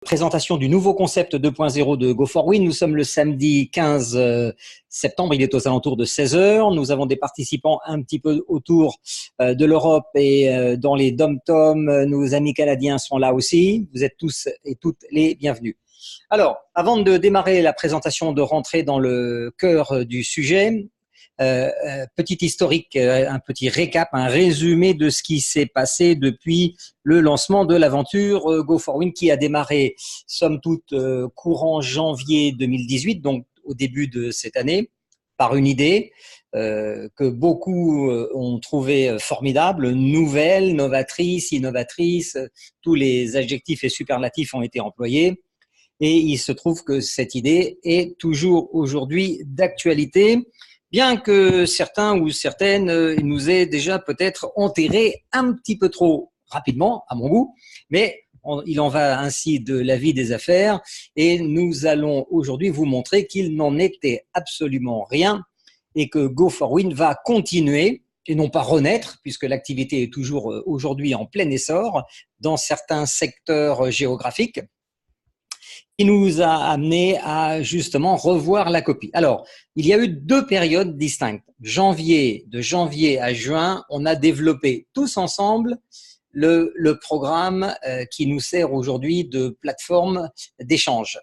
Présentation du nouveau concept 2.0 de Go4Win. Nous sommes le samedi 15 septembre, il est aux alentours de 16 heures. Nous avons des participants un petit peu autour de l'Europe et dans les dom-toms. Nos amis canadiens sont là aussi. Vous êtes tous et toutes les bienvenus. Alors, avant de démarrer la présentation, de rentrer dans le cœur du sujet, petit historique, un petit récap, un résumé de ce qui s'est passé depuis le lancement de l'aventure Go4Win qui a démarré somme toute courant janvier 2018, donc au début de cette année, par une idée que beaucoup ont trouvé formidable, nouvelle, novatrice, innovatrice, tous les adjectifs et superlatifs ont été employés. Et il se trouve que cette idée est toujours aujourd'hui d'actualité, bien que certains ou certaines nous aient déjà peut-être enterré un petit peu trop rapidement, à mon goût, mais il en va ainsi de la vie des affaires et nous allons aujourd'hui vous montrer qu'il n'en était absolument rien et que Go4Win va continuer et non pas renaître, puisque l'activité est toujours aujourd'hui en plein essor dans certains secteurs géographiques, qui nous a amené à justement revoir la copie. Alors, il y a eu deux périodes distinctes. De janvier à juin, on a développé tous ensemble le programme qui nous sert aujourd'hui de plateforme d'échange.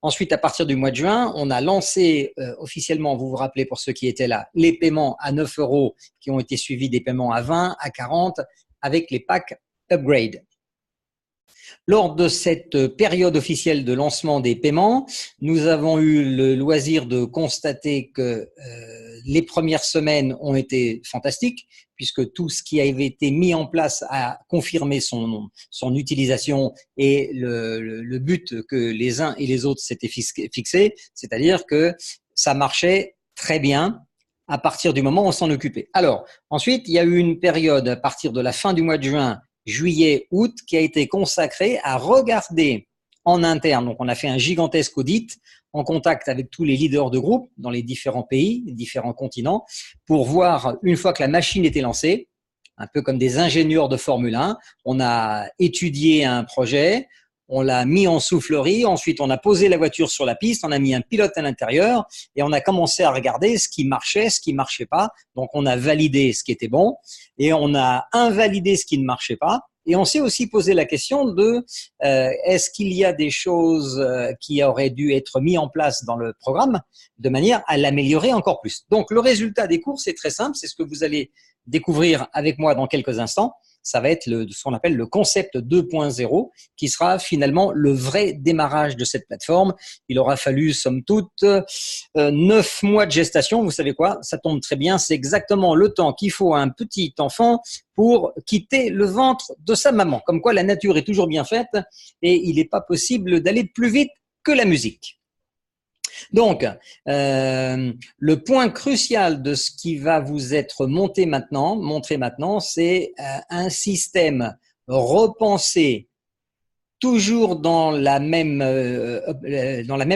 Ensuite, à partir du mois de juin, on a lancé officiellement, vous vous rappelez pour ceux qui étaient là, les paiements à 9 € qui ont été suivis des paiements à 20, à 40 avec les packs upgrade. Lors de cette période officielle de lancement des paiements, nous avons eu le loisir de constater que les premières semaines ont été fantastiques, puisque tout ce qui avait été mis en place a confirmé son utilisation et le but que les uns et les autres s'étaient fixés, c'est-à-dire que ça marchait très bien à partir du moment où on s'en occupait. Alors, ensuite, il y a eu une période à partir de la fin du mois de juin, juillet, août, qui a été consacré à regarder en interne. Donc, on a fait un gigantesque audit en contact avec tous les leaders de groupe dans les différents pays, les différents continents, pour voir, une fois que la machine était lancée, un peu comme des ingénieurs de Formule 1, on a étudié un projet, on l'a mis en soufflerie, ensuite on a posé la voiture sur la piste, on a mis un pilote à l'intérieur et on a commencé à regarder ce qui marchait pas. Donc on a validé ce qui était bon et on a invalidé ce qui ne marchait pas. Et on s'est aussi posé la question de est-ce qu'il y a des choses qui auraient dû être mises en place dans le programme de manière à l'améliorer encore plus. Donc le résultat des cours, c'est très simple, c'est ce que vous allez découvrir avec moi dans quelques instants. Ça va être ce qu'on appelle le concept 2.0 qui sera finalement le vrai démarrage de cette plateforme. Il aura fallu, somme toute, 9 mois de gestation. Vous savez quoi? Ça tombe très bien. C'est exactement le temps qu'il faut à un petit enfant pour quitter le ventre de sa maman. Comme quoi, la nature est toujours bien faite et il n'est pas possible d'aller plus vite que la musique. Donc, le point crucial de ce qui va vous être montré maintenant, c'est un système repensé toujours dans la même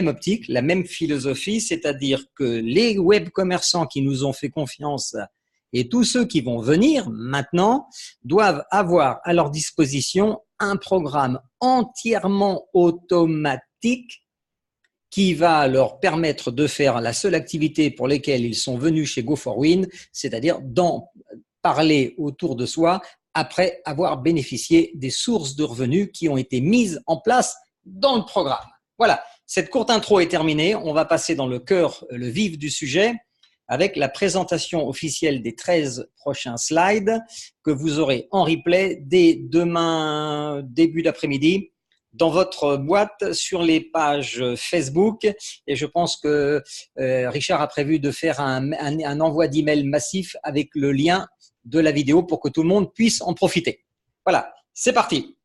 optique, la même philosophie, c'est-à-dire que les web commerçants qui nous ont fait confiance et tous ceux qui vont venir maintenant doivent avoir à leur disposition un programme entièrement automatique qui va leur permettre de faire la seule activité pour laquelle ils sont venus chez Go4Win, c'est-à-dire d'en parler autour de soi après avoir bénéficié des sources de revenus qui ont été mises en place dans le programme. Voilà, cette courte intro est terminée. On va passer dans le cœur, le vif du sujet avec la présentation officielle des 13 prochains slides que vous aurez en replay dès demain, début d'après-midi, dans votre boîte sur les pages Facebook. Et je pense que Richard a prévu de faire un envoi d'email massif avec le lien de la vidéo pour que tout le monde puisse en profiter. Voilà, c'est parti.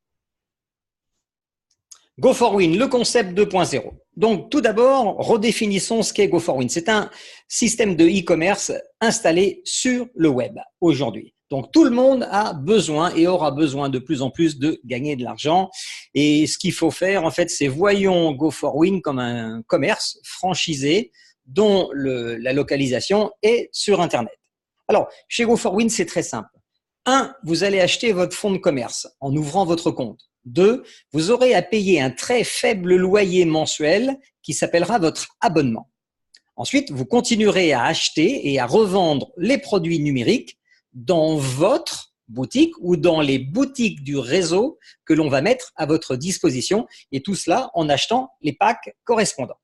Go4Win, le concept 2.0. Donc, tout d'abord, redéfinissons ce qu'est Go4Win. C'est un système de e-commerce installé sur le web aujourd'hui. Donc, tout le monde a besoin et aura besoin de plus en plus de gagner de l'argent. Et ce qu'il faut faire, en fait, c'est voyons Go4Win comme un commerce franchisé dont la localisation est sur Internet. Alors, chez Go4Win, c'est très simple. Vous allez acheter votre fonds de commerce en ouvrant votre compte. 2, vous aurez à payer un très faible loyer mensuel qui s'appellera votre abonnement. Ensuite, vous continuerez à acheter et à revendre les produits numériques dans votre boutique ou dans les boutiques du réseau que l'on va mettre à votre disposition, et tout cela en achetant les packs correspondants.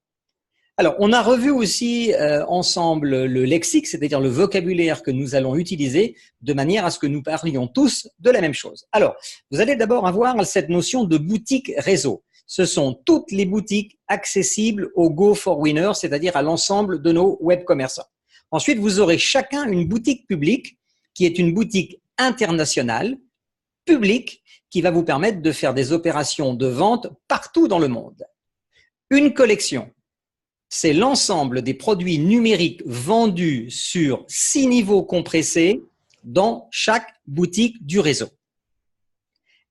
Alors, on a revu aussi ensemble le lexique, c'est-à-dire le vocabulaire que nous allons utiliser de manière à ce que nous parlions tous de la même chose. Alors, vous allez d'abord avoir cette notion de boutique réseau. Ce sont toutes les boutiques accessibles au Go4Winner, c'est-à-dire à l'ensemble de nos web commerçants. Ensuite, vous aurez chacun une boutique publique qui est une boutique internationale, publique, qui va vous permettre de faire des opérations de vente partout dans le monde. Une collection, c'est l'ensemble des produits numériques vendus sur 6 niveaux compressés dans chaque boutique du réseau.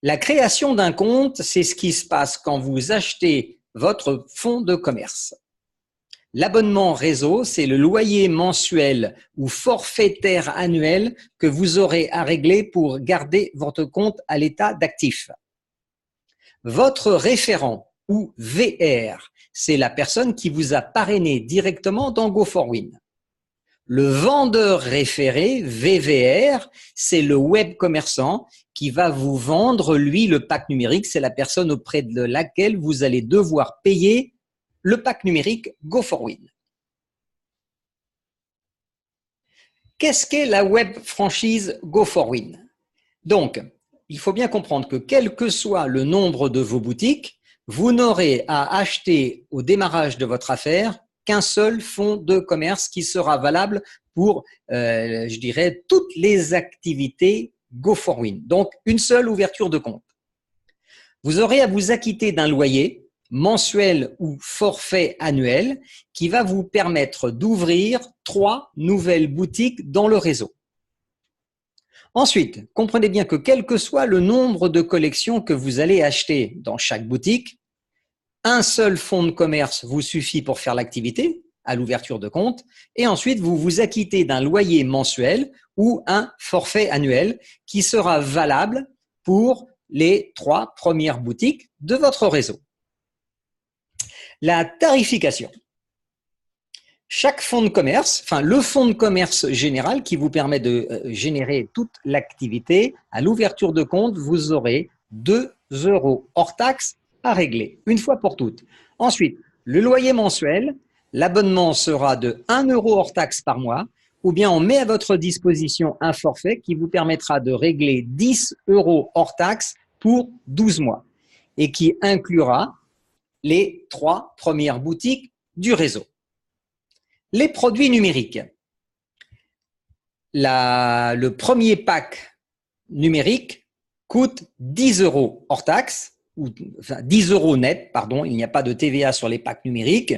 La création d'un compte, c'est ce qui se passe quand vous achetez votre fonds de commerce. L'abonnement réseau, c'est le loyer mensuel ou forfaitaire annuel que vous aurez à régler pour garder votre compte à l'état d'actif. Votre référent ou VR, c'est la personne qui vous a parrainé directement dans Go4Win. Le vendeur référé, VVR, c'est le web commerçant qui va vous vendre, lui, le pack numérique. C'est la personne auprès de laquelle vous allez devoir payer le pack numérique Go4Win. Qu'est-ce qu'est la web franchise Go4Win? Donc, il faut bien comprendre que quel que soit le nombre de vos boutiques, vous n'aurez à acheter au démarrage de votre affaire qu'un seul fonds de commerce qui sera valable pour, je dirais, toutes les activités Go4Win. Donc, une seule ouverture de compte. Vous aurez à vous acquitter d'un loyer mensuel ou forfait annuel qui va vous permettre d'ouvrir 3 nouvelles boutiques dans le réseau. Ensuite, comprenez bien que quel que soit le nombre de collections que vous allez acheter dans chaque boutique, un seul fonds de commerce vous suffit pour faire l'activité à l'ouverture de compte, et ensuite vous vous acquittez d'un loyer mensuel ou un forfait annuel qui sera valable pour les 3 premières boutiques de votre réseau. La tarification. Chaque fonds de commerce, enfin le fonds de commerce général qui vous permet de générer toute l'activité, à l'ouverture de compte, vous aurez 2 € hors taxe à régler, une fois pour toutes. Ensuite, le loyer mensuel, l'abonnement sera de 1 € hors taxe par mois, ou bien on met à votre disposition un forfait qui vous permettra de régler 10 € hors taxe pour 12 mois et qui inclura les 3 premières boutiques du réseau. Les produits numériques. Le premier pack numérique coûte 10 € hors taxe, ou enfin 10 € net, pardon, il n'y a pas de TVA sur les packs numériques.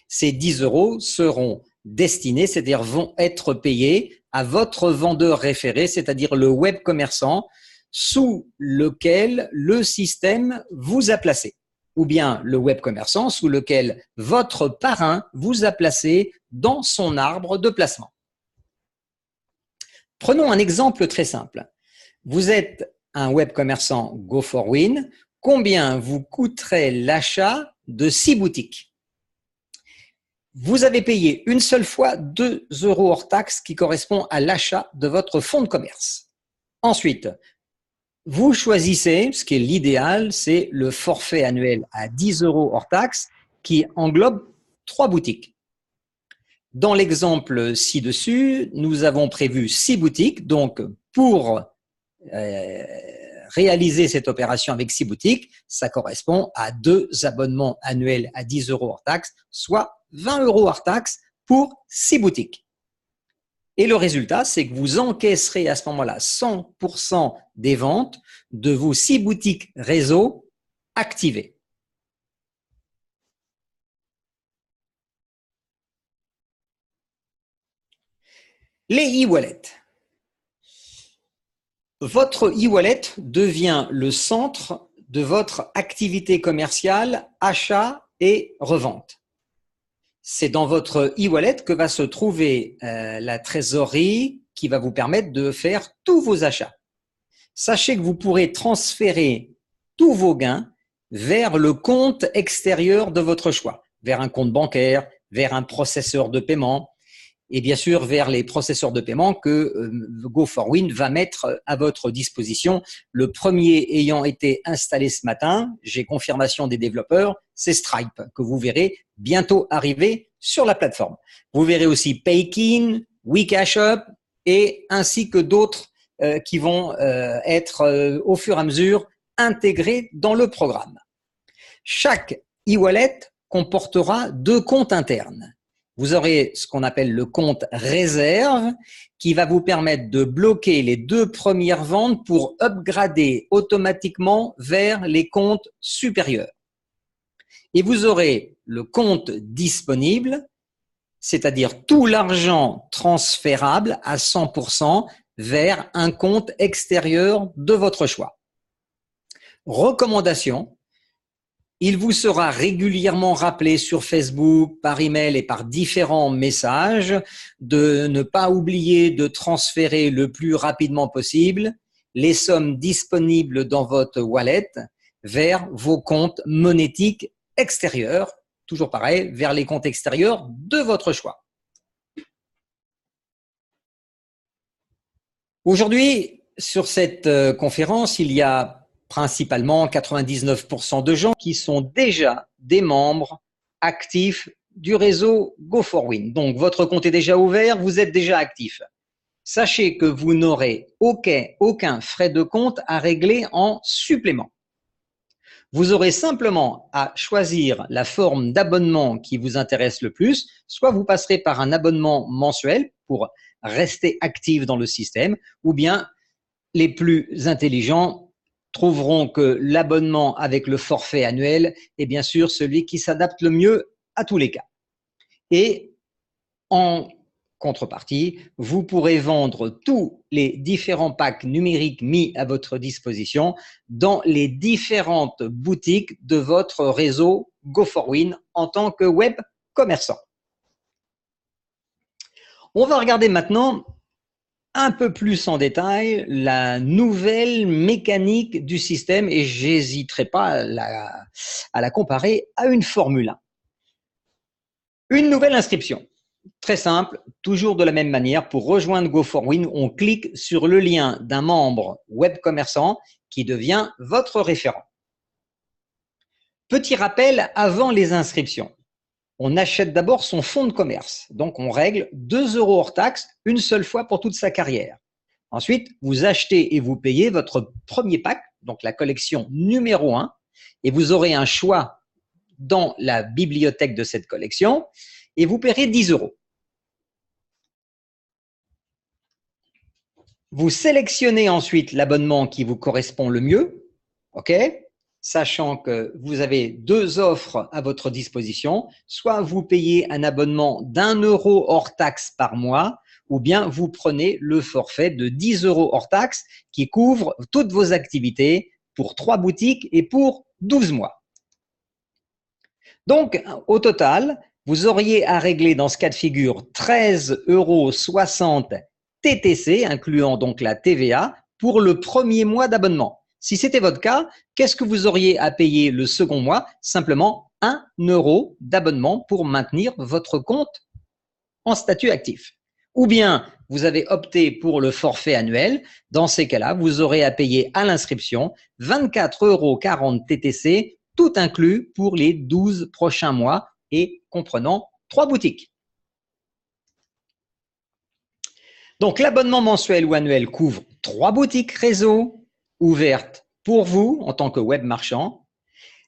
Ces 10 € seront destinés, c'est-à-dire vont être payés à votre vendeur référé, c'est-à-dire le web commerçant sous lequel le système vous a placé, ou bien le web commerçant sous lequel votre parrain vous a placé dans son arbre de placement. Prenons un exemple très simple. Vous êtes un web commerçant Go4Win. Combien vous coûterait l'achat de 6 boutiques? Vous avez payé une seule fois 2 € hors taxe qui correspond à l'achat de votre fonds de commerce. Ensuite, vous choisissez, ce qui est l'idéal, c'est le forfait annuel à 10 € hors taxe qui englobe 3 boutiques. Dans l'exemple ci-dessus, nous avons prévu 6 boutiques. Donc, pour réaliser cette opération avec 6 boutiques, ça correspond à 2 abonnements annuels à 10 € hors taxe, soit 20 € hors taxe pour 6 boutiques. Et le résultat, c'est que vous encaisserez à ce moment-là 100% des ventes de vos 6 boutiques réseau activées. Les e-wallets. Votre e-wallet devient le centre de votre activité commerciale, achat et revente. C'est dans votre e-wallet que va se trouver la trésorerie qui va vous permettre de faire tous vos achats. Sachez que vous pourrez transférer tous vos gains vers le compte extérieur de votre choix, vers un compte bancaire, vers un processeur de paiement et bien sûr vers les processeurs de paiement que Go4Win va mettre à votre disposition. Le premier ayant été installé ce matin, j'ai confirmation des développeurs, c'est Stripe que vous verrez bientôt arriver sur la plateforme. Vous verrez aussi Paykin, WeCashUp et ainsi que d'autres qui vont être au fur et à mesure intégrés dans le programme. Chaque e-wallet comportera 2 comptes internes. Vous aurez ce qu'on appelle le compte réserve qui va vous permettre de bloquer les 2 premières ventes pour upgrader automatiquement vers les comptes supérieurs. Et vous aurez le compte disponible, c'est-à-dire tout l'argent transférable à 100% vers un compte extérieur de votre choix. Recommandation. Il vous sera régulièrement rappelé sur Facebook, par email et par différents messages de ne pas oublier de transférer le plus rapidement possible les sommes disponibles dans votre wallet vers vos comptes monétiques extérieurs, toujours pareil, vers les comptes extérieurs de votre choix. Aujourd'hui, sur cette conférence, il y a principalement 99% de gens qui sont déjà des membres actifs du réseau Go4Win. Donc, votre compte est déjà ouvert, vous êtes déjà actif. Sachez que vous n'aurez aucun frais de compte à régler en supplément. Vous aurez simplement à choisir la forme d'abonnement qui vous intéresse le plus. Soit vous passerez par un abonnement mensuel pour rester actif dans le système, ou bien les plus intelligents trouveront que l'abonnement avec le forfait annuel est bien sûr celui qui s'adapte le mieux à tous les cas. Et en contrepartie, vous pourrez vendre tous les différents packs numériques mis à votre disposition dans les différentes boutiques de votre réseau Go4Win en tant que web commerçant. On va regarder maintenant un peu plus en détail la nouvelle mécanique du système et j'hésiterai pas à la comparer à une Formule 1. Une nouvelle inscription. Très simple, toujours de la même manière. Pour rejoindre Go4Win, on clique sur le lien d'un membre web commerçant qui devient votre référent. Petit rappel avant les inscriptions. On achète d'abord son fonds de commerce. Donc, on règle 2 € hors taxe une seule fois pour toute sa carrière. Ensuite, vous achetez et vous payez votre premier pack, donc la collection numéro 1, et vous aurez un choix dans la bibliothèque de cette collection et vous paierez 10 €. Vous sélectionnez ensuite l'abonnement qui vous correspond le mieux, ok ? Sachant que vous avez 2 offres à votre disposition, soit vous payez un abonnement d'1 € hors taxe par mois, ou bien vous prenez le forfait de 10 € hors taxe qui couvre toutes vos activités pour 3 boutiques et pour 12 mois. Donc, au total, vous auriez à régler dans ce cas de figure 13,60 € TTC, incluant donc la TVA, pour le premier mois d'abonnement. Si c'était votre cas, qu'est-ce que vous auriez à payer le second mois? Simplement 1 € d'abonnement pour maintenir votre compte en statut actif. Ou bien vous avez opté pour le forfait annuel. Dans ces cas-là, vous aurez à payer à l'inscription 24,40 € TTC, tout inclus pour les 12 prochains mois et comprenant 3 boutiques. Donc, l'abonnement mensuel ou annuel couvre 3 boutiques réseau ouvertes pour vous en tant que web marchand.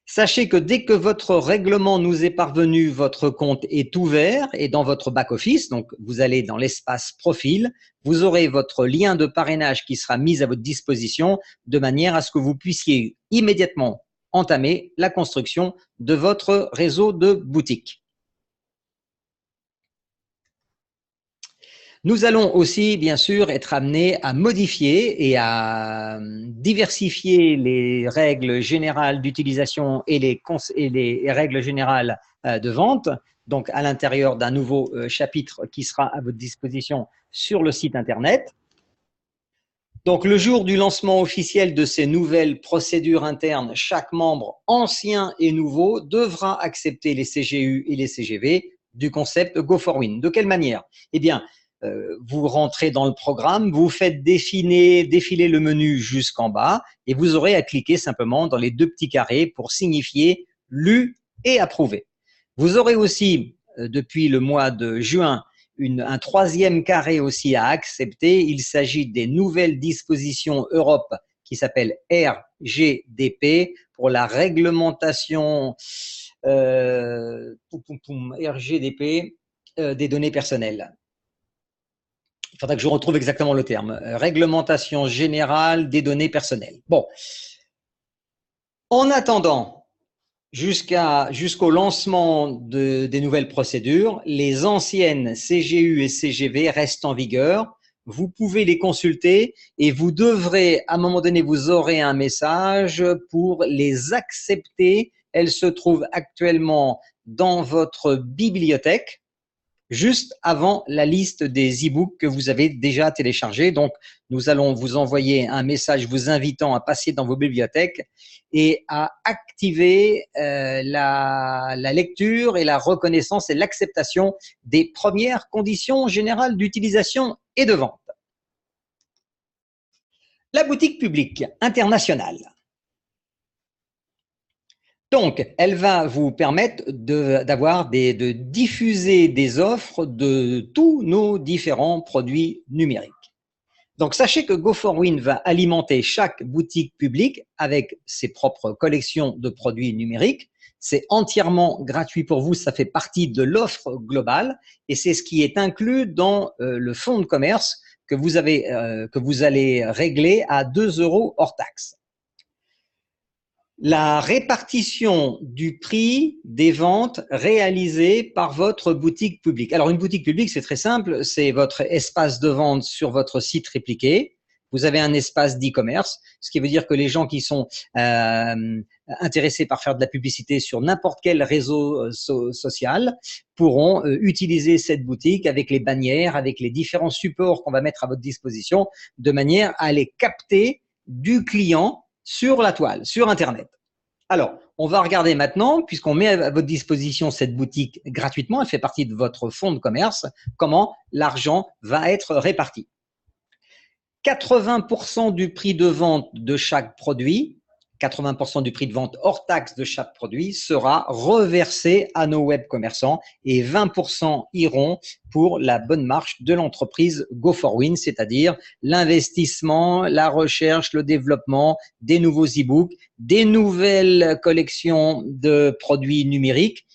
Sachez que dès que votre règlement nous est parvenu, votre compte est ouvert et dans votre back-office, donc vous allez dans l'espace profil, vous aurez votre lien de parrainage qui sera mis à votre disposition de manière à ce que vous puissiez immédiatement entamer la construction de votre réseau de boutiques. Nous allons aussi, bien sûr, être amenés à modifier et à diversifier les règles générales d'utilisation et les règles générales de vente, donc à l'intérieur d'un nouveau chapitre qui sera à votre disposition sur le site Internet. Donc, le jour du lancement officiel de ces nouvelles procédures internes, chaque membre, ancien et nouveau, devra accepter les CGU et les CGV du concept Go for Win. De quelle manière? Eh bien, vous rentrez dans le programme, vous faites défiler le menu jusqu'en bas et vous aurez à cliquer simplement dans les deux petits carrés pour signifier lu et approuvé. Vous aurez aussi, depuis le mois de juin, un troisième carré aussi à accepter. Il s'agit des nouvelles dispositions Europe qui s'appellent RGDP pour la réglementation RGDP des données personnelles. Il faudra que je retrouve exactement le terme. Réglementation générale des données personnelles. Bon. En attendant, jusqu'au lancement des nouvelles procédures, les anciennes CGU et CGV restent en vigueur. Vous pouvez les consulter et vous devrez, à un moment donné, vous aurez un message pour les accepter. Elles se trouvent actuellement dans votre bibliothèque, juste avant la liste des e-books que vous avez déjà téléchargés. Donc, nous allons vous envoyer un message vous invitant à passer dans vos bibliothèques et à activer la lecture et la reconnaissance et l'acceptation des premières conditions générales d'utilisation et de vente. La boutique publique internationale. Donc, elle va vous permettre de diffuser des offres de tous nos différents produits numériques. Donc, sachez que Go4Win va alimenter chaque boutique publique avec ses propres collections de produits numériques. C'est entièrement gratuit pour vous, ça fait partie de l'offre globale et c'est ce qui est inclus dans le fonds de commerce que vous allez régler à 2 € hors taxe. La répartition du prix des ventes réalisées par votre boutique publique. Alors, une boutique publique, c'est très simple, c'est votre espace de vente sur votre site répliqué. Vous avez un espace d'e-commerce, ce qui veut dire que les gens qui sont intéressés par faire de la publicité sur n'importe quel réseau social pourront utiliser cette boutique avec les bannières, avec les différents supports qu'on va mettre à votre disposition, de manière à les capter du client sur la toile, sur Internet. Alors, on va regarder maintenant, puisqu'on met à votre disposition cette boutique gratuitement, elle fait partie de votre fonds de commerce, comment l'argent va être réparti. 80% du prix de vente de chaque produit, 80% du prix de vente hors taxe de chaque produit sera reversé à nos web commerçants et 20% iront pour la bonne marche de l'entreprise Go4Win, c'est-à-dire l'investissement, la recherche, le développement des nouveaux e-books, des nouvelles collections de produits numériques.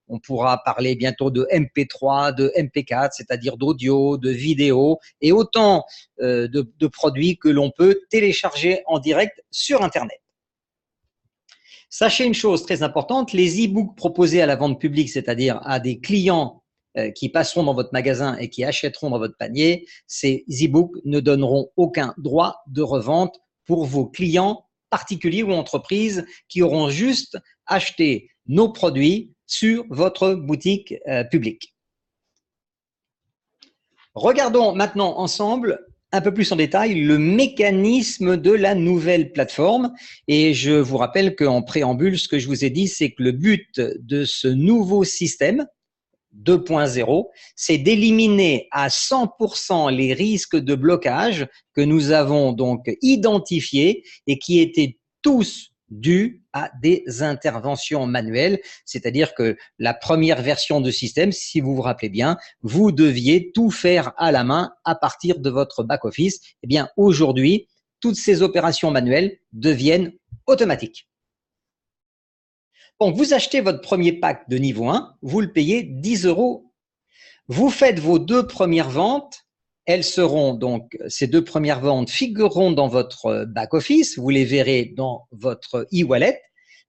On pourra parler bientôt de MP3, de MP4, c'est-à-dire d'audio, de vidéo et autant de produits que l'on peut télécharger en direct sur Internet. Sachez une chose très importante, les e-books proposés à la vente publique, c'est-à-dire à des clients qui passeront dans votre magasin et qui achèteront dans votre panier, ces e-books ne donneront aucun droit de revente pour vos clients particuliers ou entreprises qui auront juste acheté nos produits sur votre boutique publique. Regardons maintenant ensemble un peu plus en détail le mécanisme de la nouvelle plateforme. Et je vous rappelle qu'en préambule, ce que je vous ai dit, c'est que le but de ce nouveau système 2.0, c'est d'éliminer à 100% les risques de blocage que nous avons donc identifiés et qui étaient tous dus à des interventions manuelles, c'est-à-dire que la première version de système, si vous vous rappelez bien, vous deviez tout faire à la main à partir de votre back-office. Eh bien, aujourd'hui, toutes ces opérations manuelles deviennent automatiques. Donc, vous achetez votre premier pack de niveau 1, vous le payez 10 €. Vous faites vos 2 premières ventes. Elles seront donc, ces 2 premières ventes figureront dans votre back-office. Vous les verrez dans votre e-wallet.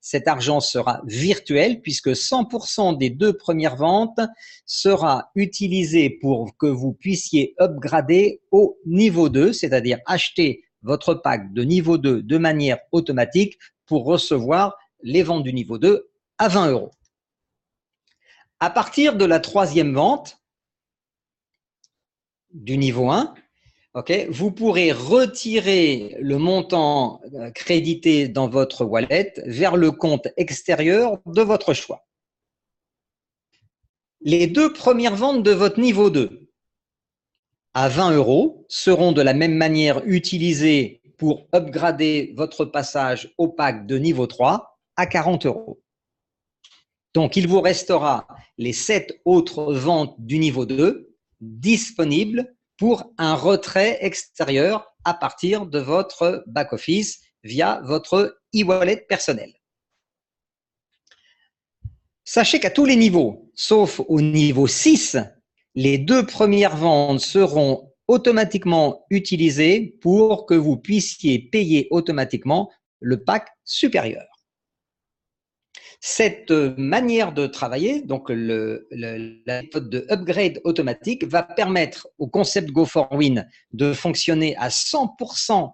Cet argent sera virtuel puisque 100% des 2 premières ventes sera utilisé pour que vous puissiez upgrader au niveau 2, c'est-à-dire acheter votre pack de niveau 2 de manière automatique pour recevoir les ventes du niveau 2 à 20 €. À partir de la 3e vente, du niveau 1, Okay, vous pourrez retirer le montant crédité dans votre wallet vers le compte extérieur de votre choix. Les 2 premières ventes de votre niveau 2 à 20 € seront de la même manière utilisées pour upgrader votre passage au pack de niveau 3 à 40 €. Donc, il vous restera les 7 autres ventes du niveau 2 disponibles pour un retrait extérieur à partir de votre back-office via votre e-wallet personnel. Sachez qu'à tous les niveaux, sauf au niveau 6, les 2 premières ventes seront automatiquement utilisées pour que vous puissiez payer automatiquement le pack supérieur. Cette manière de travailler, donc la méthode de upgrade automatique, va permettre au concept Go4Win de fonctionner à 100%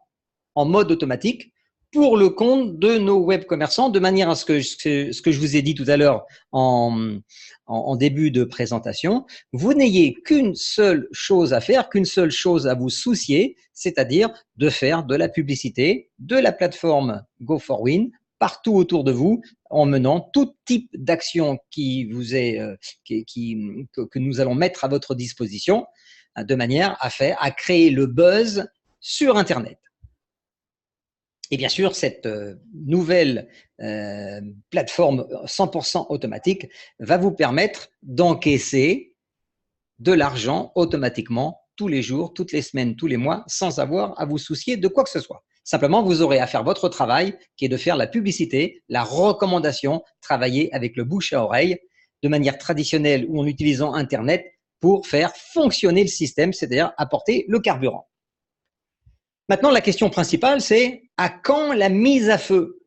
en mode automatique pour le compte de nos web commerçants, de manière à ce que je vous ai dit tout à l'heure en début de présentation, vous n'ayez qu'une seule chose à faire, qu'une seule chose à vous soucier, c'est-à-dire de faire de la publicité de la plateforme Go4Win partout autour de vous, en menant tout type d'action que nous allons mettre à votre disposition, de manière à créer le buzz sur Internet. Et bien sûr, cette nouvelle plateforme 100% automatique va vous permettre d'encaisser de l'argent automatiquement tous les jours, toutes les semaines, tous les mois, sans avoir à vous soucier de quoi que ce soit. Simplement, vous aurez à faire votre travail, qui est de faire la publicité, la recommandation, travailler avec le bouche à oreille, de manière traditionnelle ou en utilisant Internet pour faire fonctionner le système, c'est-à-dire apporter le carburant. Maintenant, la question principale, c'est à quand la mise à feu?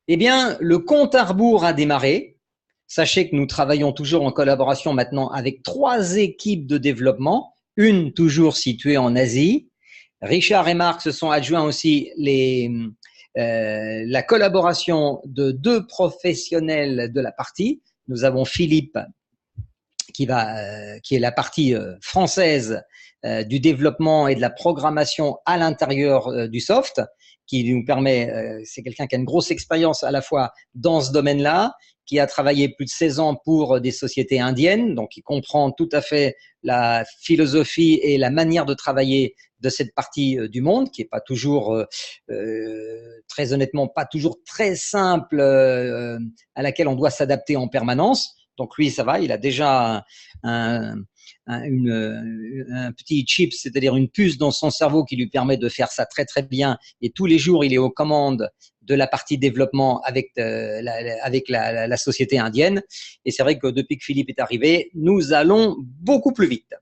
Eh bien, le compte à rebours a démarré. Sachez que nous travaillons toujours en collaboration maintenant avec 3 équipes de développement, une toujours située en Asie. Richard et Marc se sont adjoints aussi la collaboration de 2 professionnels de la partie. Nous avons Philippe qui est la partie française du développement et de la programmation à l'intérieur du soft, qui nous permet, c'est quelqu'un qui a une grosse expérience à la fois dans ce domaine-là, qui a travaillé plus de 16 ans pour des sociétés indiennes, donc il comprend tout à fait la philosophie et la manière de travailler de cette partie du monde, qui est pas toujours, très honnêtement, pas toujours très simple, à laquelle on doit s'adapter en permanence. Donc lui, ça va, il a déjà un petit chip, c'est-à-dire une puce dans son cerveau qui lui permet de faire ça très très bien. Et tous les jours, il est aux commandes de la partie développement avec la société indienne. Et c'est vrai que depuis que Philippe est arrivé, nous allons beaucoup plus vite.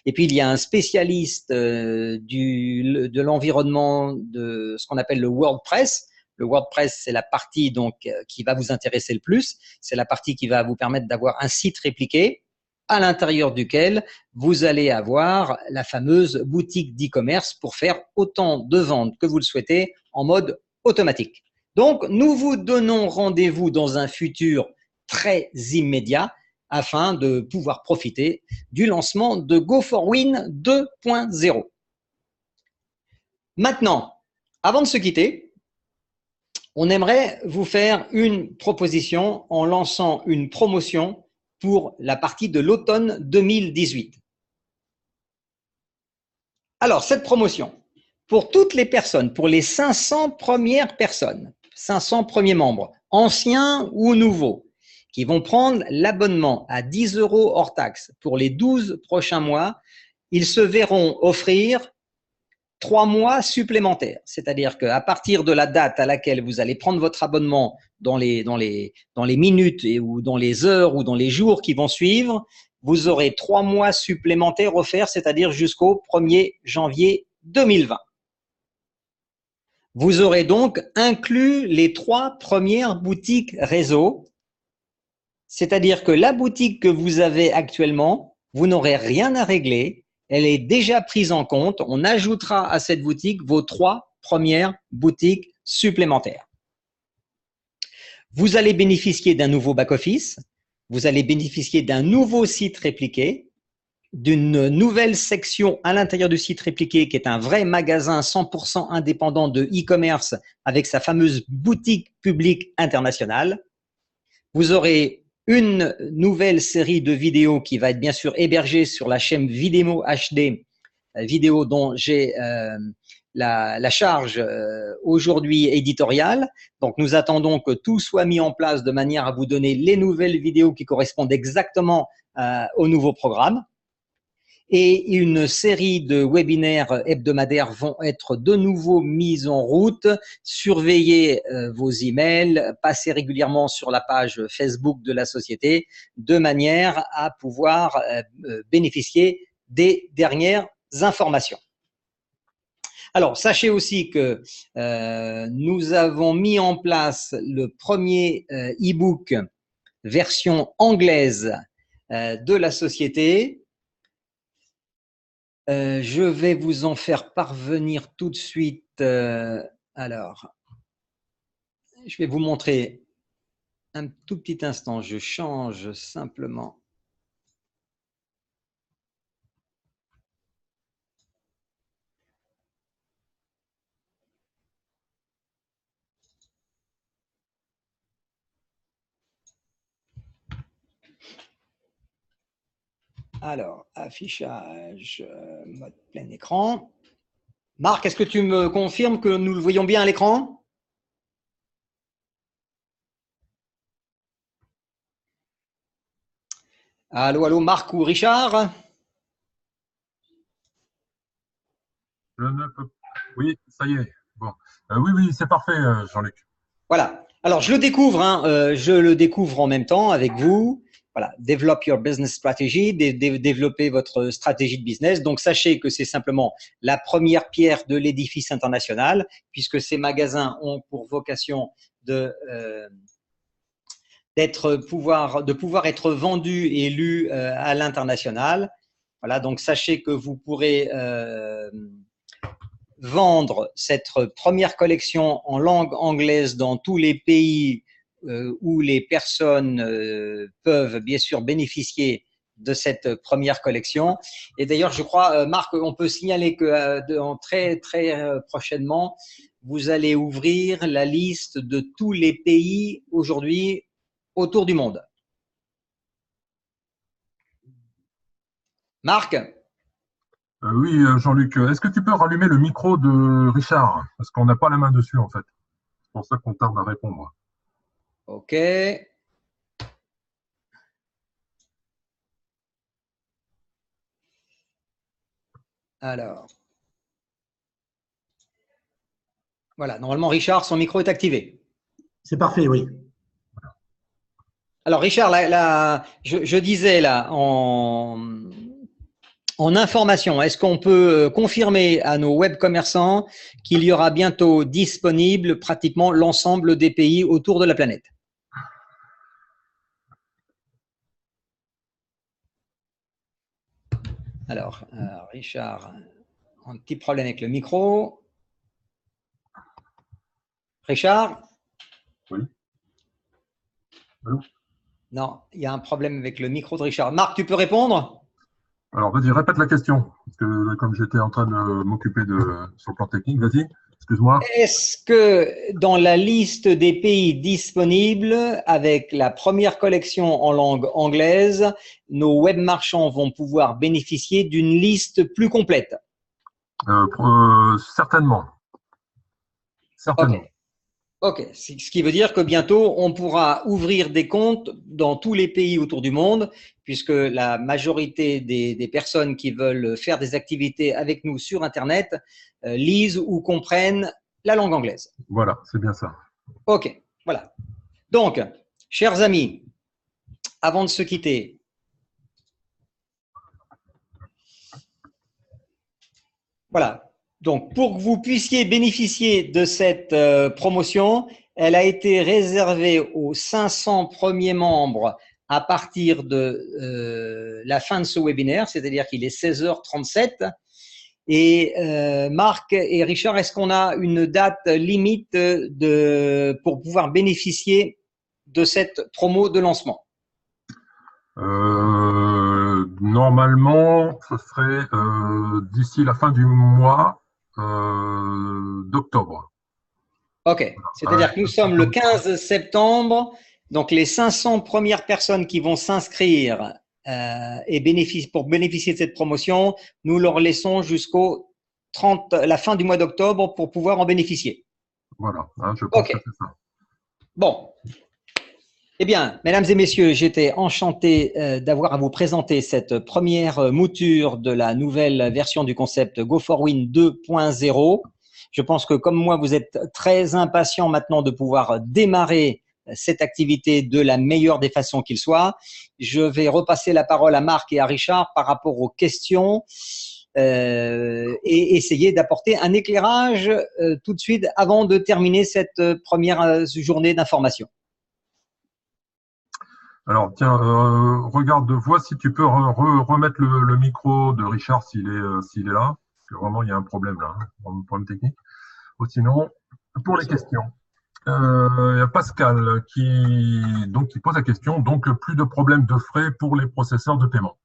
Et puis, il y a un spécialiste de l'environnement de ce qu'on appelle le WordPress. Le WordPress, c'est la partie donc qui va vous intéresser le plus. C'est la partie qui va vous permettre d'avoir un site répliqué à l'intérieur duquel vous allez avoir la fameuse boutique d'e-commerce pour faire autant de ventes que vous le souhaitez en mode automatique. Donc, nous vous donnons rendez-vous dans un futur très immédiat afin de pouvoir profiter du lancement de Go4Win 2.0. Maintenant, avant de se quitter, on aimerait vous faire une proposition en lançant une promotion pour la partie de l'automne 2018. Alors, cette promotion, pour toutes les personnes, pour les 500 premières personnes, 500 premiers membres, anciens ou nouveaux, qui vont prendre l'abonnement à 10 € hors taxe pour les 12 prochains mois, ils se verront offrir 3 mois supplémentaires. C'est-à-dire qu'à partir de la date à laquelle vous allez prendre votre abonnement dans les minutes ou dans les heures ou dans les jours qui vont suivre, vous aurez 3 mois supplémentaires offerts, c'est-à-dire jusqu'au 1er janvier 2020. Vous aurez donc inclus les 3 premières boutiques réseau, c'est-à-dire que la boutique que vous avez actuellement, vous n'aurez rien à régler, elle est déjà prise en compte. On ajoutera à cette boutique vos 3 premières boutiques supplémentaires. Vous allez bénéficier d'un nouveau back-office, vous allez bénéficier d'un nouveau site répliqué, d'une nouvelle section à l'intérieur du site répliqué qui est un vrai magasin 100% indépendant de e-commerce avec sa fameuse boutique publique internationale. Vous aurez une nouvelle série de vidéos qui va être bien sûr hébergée sur la chaîne Vidémo HD, vidéo dont j'ai la charge aujourd'hui éditoriale. Donc, nous attendons que tout soit mis en place de manière à vous donner les nouvelles vidéos qui correspondent exactement au nouveau programme. Et une série de webinaires hebdomadaires vont être de nouveau mis en route. Surveillez vos emails, passez régulièrement sur la page Facebook de la société de manière à pouvoir bénéficier des dernières informations. Alors, sachez aussi que nous avons mis en place le premier e-book version anglaise de la société. Je vais vous en faire parvenir tout de suite. Alors, je vais vous montrer un tout petit instant. Je change simplement. Alors, affichage, mode plein écran. Marc, est-ce que tu me confirmes que nous le voyons bien à l'écran? Allô, allô, Marc ou Richard? Oui, ça y est. Bon. Oui, oui, c'est parfait, Jean-Luc. Voilà. Alors, je le découvre, je le découvre en même temps avec vous. Voilà, develop your business strategy, développer votre stratégie de business. Donc, sachez que c'est simplement la première pierre de l'édifice international, puisque ces magasins ont pour vocation de pouvoir être vendus et lus à l'international. Voilà, donc sachez que vous pourrez vendre cette première collection en langue anglaise dans tous les pays où les personnes peuvent bien sûr bénéficier de cette première collection. Et d'ailleurs, je crois, Marc, on peut signaler que très prochainement, vous allez ouvrir la liste de tous les pays aujourd'hui autour du monde. Marc? Oui, Jean-Luc, est-ce que tu peux rallumer le micro de Richard? Parce qu'on n'a pas la main dessus, en fait. C'est pour ça qu'on tarde à répondre. OK. Alors. Voilà, normalement, Richard, son micro est activé. C'est parfait, oui. Alors, Richard, je disais là, en information, est-ce qu'on peut confirmer à nos web commerçants qu'il y aura bientôt disponible pratiquement l'ensemble des pays autour de la planète? Alors, Richard, un petit problème avec le micro. Richard? Oui. Allô? Non, il y a un problème avec le micro de Richard. Marc, tu peux répondre? Alors, vas-y, répète la question. Parce que comme j'étais en train de m'occuper sur le plan technique, vas-y, excuse-moi. Est-ce que dans la liste des pays disponibles, avec la première collection en langue anglaise, nos web marchands vont pouvoir bénéficier d'une liste plus complète? Certainement. Certainement. Ok, ce qui veut dire que bientôt, on pourra ouvrir des comptes dans tous les pays autour du monde, puisque la majorité des personnes qui veulent faire des activités avec nous sur Internet lisent ou comprennent la langue anglaise. Voilà, c'est bien ça. Ok, voilà. Donc, chers amis, avant de se quitter, voilà. Donc, pour que vous puissiez bénéficier de cette promotion, elle a été réservée aux 500 premiers membres à partir de la fin de ce webinaire, c'est-à-dire qu'il est 16h37. Et Marc et Richard, est-ce qu'on a une date limite pour pouvoir bénéficier de cette promo de lancement? Normalement, ce serait d'ici la fin du mois d'octobre. Ok, c'est-à-dire que nous sommes le 15 septembre, donc les 500 premières personnes qui vont s'inscrire pour bénéficier de cette promotion, nous leur laissons jusqu'au 30, la fin du mois d'octobre pour pouvoir en bénéficier. Voilà, je pense que c'est ça. Bon. Eh bien, mesdames et messieurs, j'étais enchanté d'avoir à vous présenter cette première mouture de la nouvelle version du concept Go4Win 2.0. Je pense que comme moi, vous êtes très impatients maintenant de pouvoir démarrer cette activité de la meilleure des façons qu'il soit. Je vais repasser la parole à Marc et à Richard par rapport aux questions et essayer d'apporter un éclairage tout de suite avant de terminer cette première journée d'information. Alors, tiens, regarde, vois si tu peux remettre le micro de Richard s'il est là. Parce que vraiment, il y a un problème là, un problème technique. Ou sinon, pour les questions, il y a Pascal qui pose la question. Donc, plus de problème de frais pour les processeurs de paiement.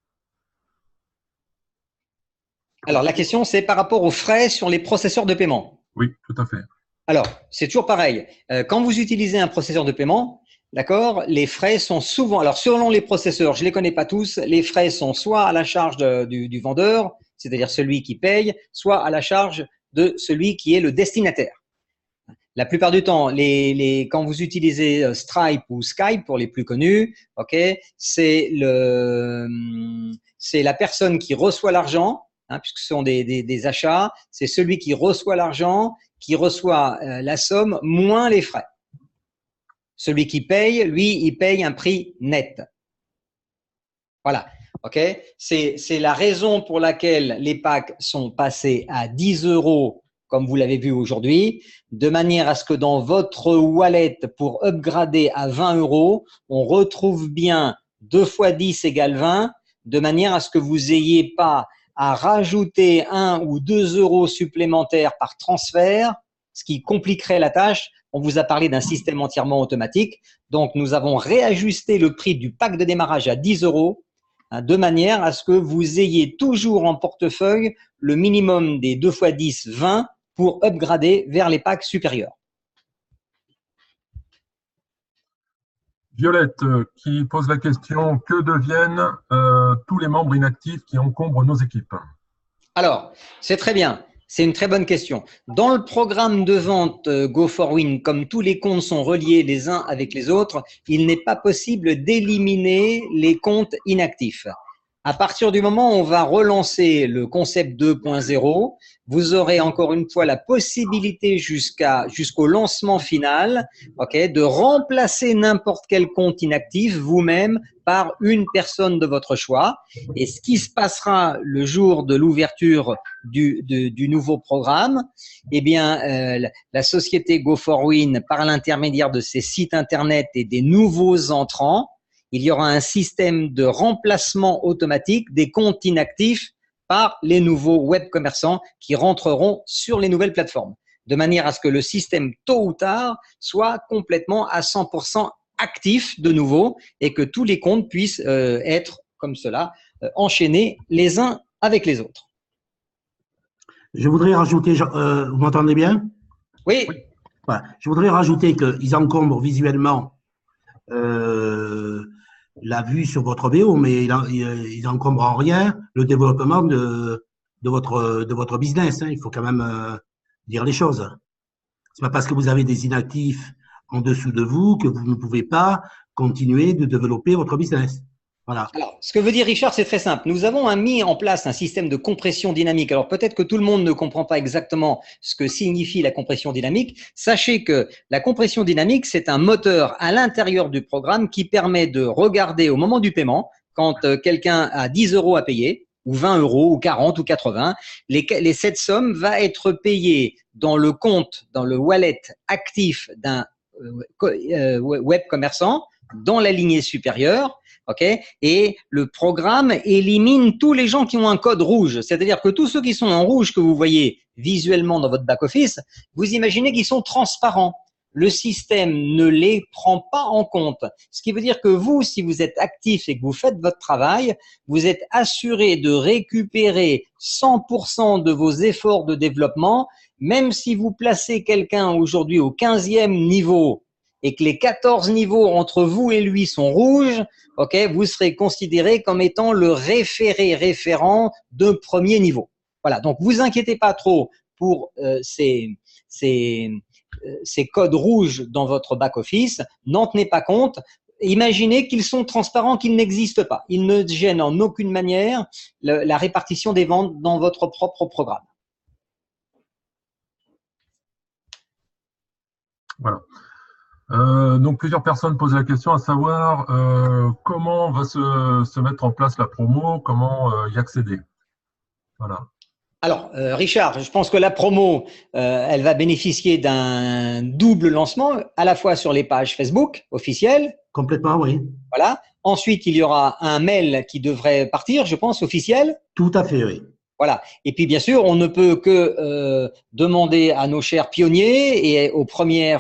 Alors, la question, c'est par rapport aux frais sur les processeurs de paiement. Oui, tout à fait. Alors, c'est toujours pareil. Quand vous utilisez un processeur de paiement, d'accord, les frais sont souvent, alors selon les processeurs, je ne les connais pas tous, les frais sont soit à la charge du vendeur, c'est-à-dire celui qui paye, soit à la charge de celui qui est le destinataire. La plupart du temps, quand vous utilisez Stripe ou Skype pour les plus connus, ok, c'est la personne qui reçoit l'argent, puisque ce sont des achats, c'est celui qui reçoit l'argent, qui reçoit la somme moins les frais. Celui qui paye, lui, il paye un prix net. Voilà. Ok. C'est la raison pour laquelle les packs sont passés à 10 €, comme vous l'avez vu aujourd'hui, de manière à ce que dans votre wallet, pour upgrader à 20 €, on retrouve bien 2 fois 10 égale 20, de manière à ce que vous n'ayez pas à rajouter 1 ou 2 € supplémentaires par transfert, ce qui compliquerait la tâche. On vous a parlé d'un système entièrement automatique. Donc, nous avons réajusté le prix du pack de démarrage à 10 € de manière à ce que vous ayez toujours en portefeuille le minimum des 2 fois 10, 20 pour upgrader vers les packs supérieurs. Violette qui pose la question, que deviennent tous les membres inactifs qui encombrent nos équipes? Alors, c'est très bien. C'est une très bonne question. Dans le programme de vente Go4Win, comme tous les comptes sont reliés les uns avec les autres, il n'est pas possible d'éliminer les comptes inactifs. À partir du moment où on va relancer le concept 2.0, vous aurez encore une fois la possibilité jusqu'au lancement final, de remplacer n'importe quel compte inactif vous-même par une personne de votre choix. Et ce qui se passera le jour de l'ouverture du nouveau programme, eh bien, la société Go4Win, par l'intermédiaire de ses sites internet et des nouveaux entrants, il y aura un système de remplacement automatique des comptes inactifs par les nouveaux web commerçants qui rentreront sur les nouvelles plateformes, de manière à ce que le système, tôt ou tard, soit complètement à 100% actif de nouveau et que tous les comptes puissent être comme cela, enchaînés les uns avec les autres. Je voudrais rajouter, vous m'entendez bien? Oui. Voilà. Je voudrais rajouter qu'ils encombrent visuellement la vue sur votre VO, mais ils n'encombrent en rien le développement de votre business. Il faut quand même dire les choses. C'est pas parce que vous avez des inactifs en dessous de vous que vous ne pouvez pas continuer de développer votre business. Voilà. Alors, ce que veut dire Richard, c'est très simple. Nous avons mis en place un système de compression dynamique. Alors, peut-être que tout le monde ne comprend pas exactement ce que signifie la compression dynamique. Sachez que la compression dynamique, c'est un moteur à l'intérieur du programme qui permet de regarder au moment du paiement, quand quelqu'un a 10 € à payer, ou 20 €, ou 40 ou 80, cette somme va être payée dans le compte, dans le wallet actif d'un web commerçant, dans la lignée supérieure. Et le programme élimine tous les gens qui ont un code rouge. C'est-à-dire que tous ceux qui sont en rouge que vous voyez visuellement dans votre back-office, vous imaginez qu'ils sont transparents. le système ne les prend pas en compte. Ce qui veut dire que vous, si vous êtes actif et que vous faites votre travail, vous êtes assuré de récupérer 100% de vos efforts de développement, même si vous placez quelqu'un aujourd'hui au 15e niveau et que les 14 niveaux entre vous et lui sont rouges, ok, vous serez considéré comme étant le référent de premier niveau. Voilà, donc vous inquiétez pas trop pour ces codes rouges dans votre back-office, n'en tenez pas compte. Imaginez qu'ils sont transparents, qu'ils n'existent pas. Ils ne gênent en aucune manière la répartition des ventes dans votre propre programme. Voilà. Donc plusieurs personnes posent la question à savoir comment va se mettre en place la promo, comment y accéder. Voilà. Alors, Richard, je pense que la promo, elle va bénéficier d'un double lancement, à la fois sur les pages Facebook officielles. Complètement, oui. Voilà. Ensuite, il y aura un mail qui devrait partir, je pense, officiel. Tout à fait, oui. Voilà. Et puis, bien sûr, on ne peut que demander à nos chers pionniers et aux premiers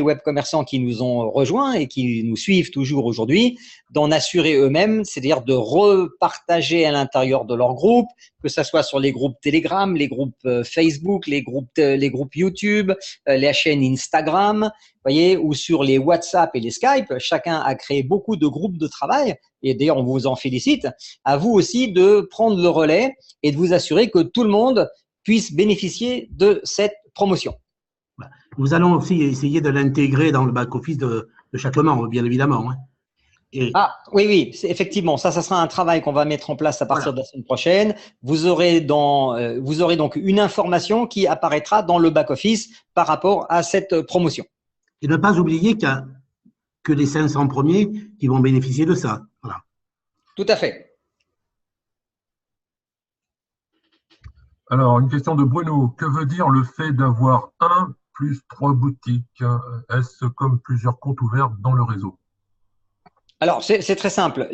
web commerçants qui nous ont rejoints et qui nous suivent toujours aujourd'hui d'en assurer eux-mêmes, c'est-à-dire de repartager à l'intérieur de leur groupe, que ça soit sur les groupes Telegram, les groupes Facebook, les groupes YouTube, les chaînes Instagram, voyez, ou sur les WhatsApp et les Skype. Chacun a créé beaucoup de groupes de travail. Et d'ailleurs, on vous en félicite. À vous aussi de prendre le relais et de vous assurer que tout le monde puisse bénéficier de cette promotion. Nous allons aussi essayer de l'intégrer dans le back-office de chaque membre, bien évidemment. Hein. Ah, oui, effectivement. Ça sera un travail qu'on va mettre en place à partir de la semaine prochaine. Vous aurez donc une information qui apparaîtra dans le back-office par rapport à cette promotion. Et ne pas oublier qu'il n'y a que les 500 premiers qui vont bénéficier de ça. Voilà. Tout à fait. Alors, une question de Bruno. Que veut dire le fait d'avoir 1 plus 3 boutiques? Est-ce comme plusieurs comptes ouverts dans le réseau? Alors, c'est très simple.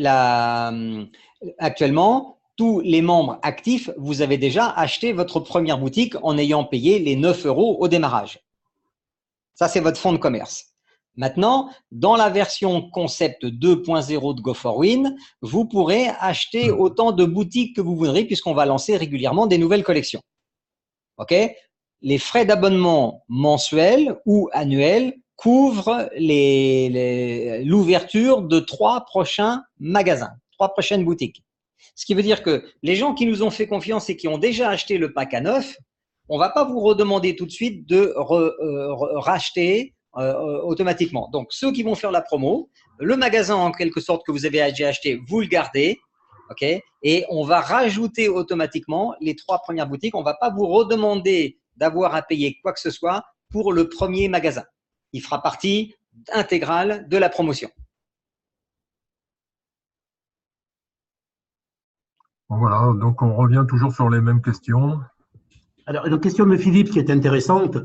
Actuellement, tous les membres actifs, vous avez déjà acheté votre première boutique en ayant payé les 9 € au démarrage. Ça, c'est votre fonds de commerce. Maintenant, dans la version concept 2.0 de Go4Win, vous pourrez acheter autant de boutiques que vous voudrez puisqu'on va lancer régulièrement des nouvelles collections. Ok? Les frais d'abonnement mensuels ou annuels couvrent l'ouverture de 3 prochains magasins, 3 prochaines boutiques. Ce qui veut dire que les gens qui nous ont fait confiance et qui ont déjà acheté le pack à 9, on ne va pas vous redemander tout de suite de racheter automatiquement. Donc, ceux qui vont faire la promo, le magasin en quelque sorte que vous avez déjà acheté, vous le gardez, ok, et on va rajouter automatiquement les 3 premières boutiques. On ne va pas vous redemander d'avoir à payer quoi que ce soit pour le premier magasin. Il fera partie intégrale de la promotion. Voilà, donc on revient toujours sur les mêmes questions. Alors, une question de Philippe qui est intéressante.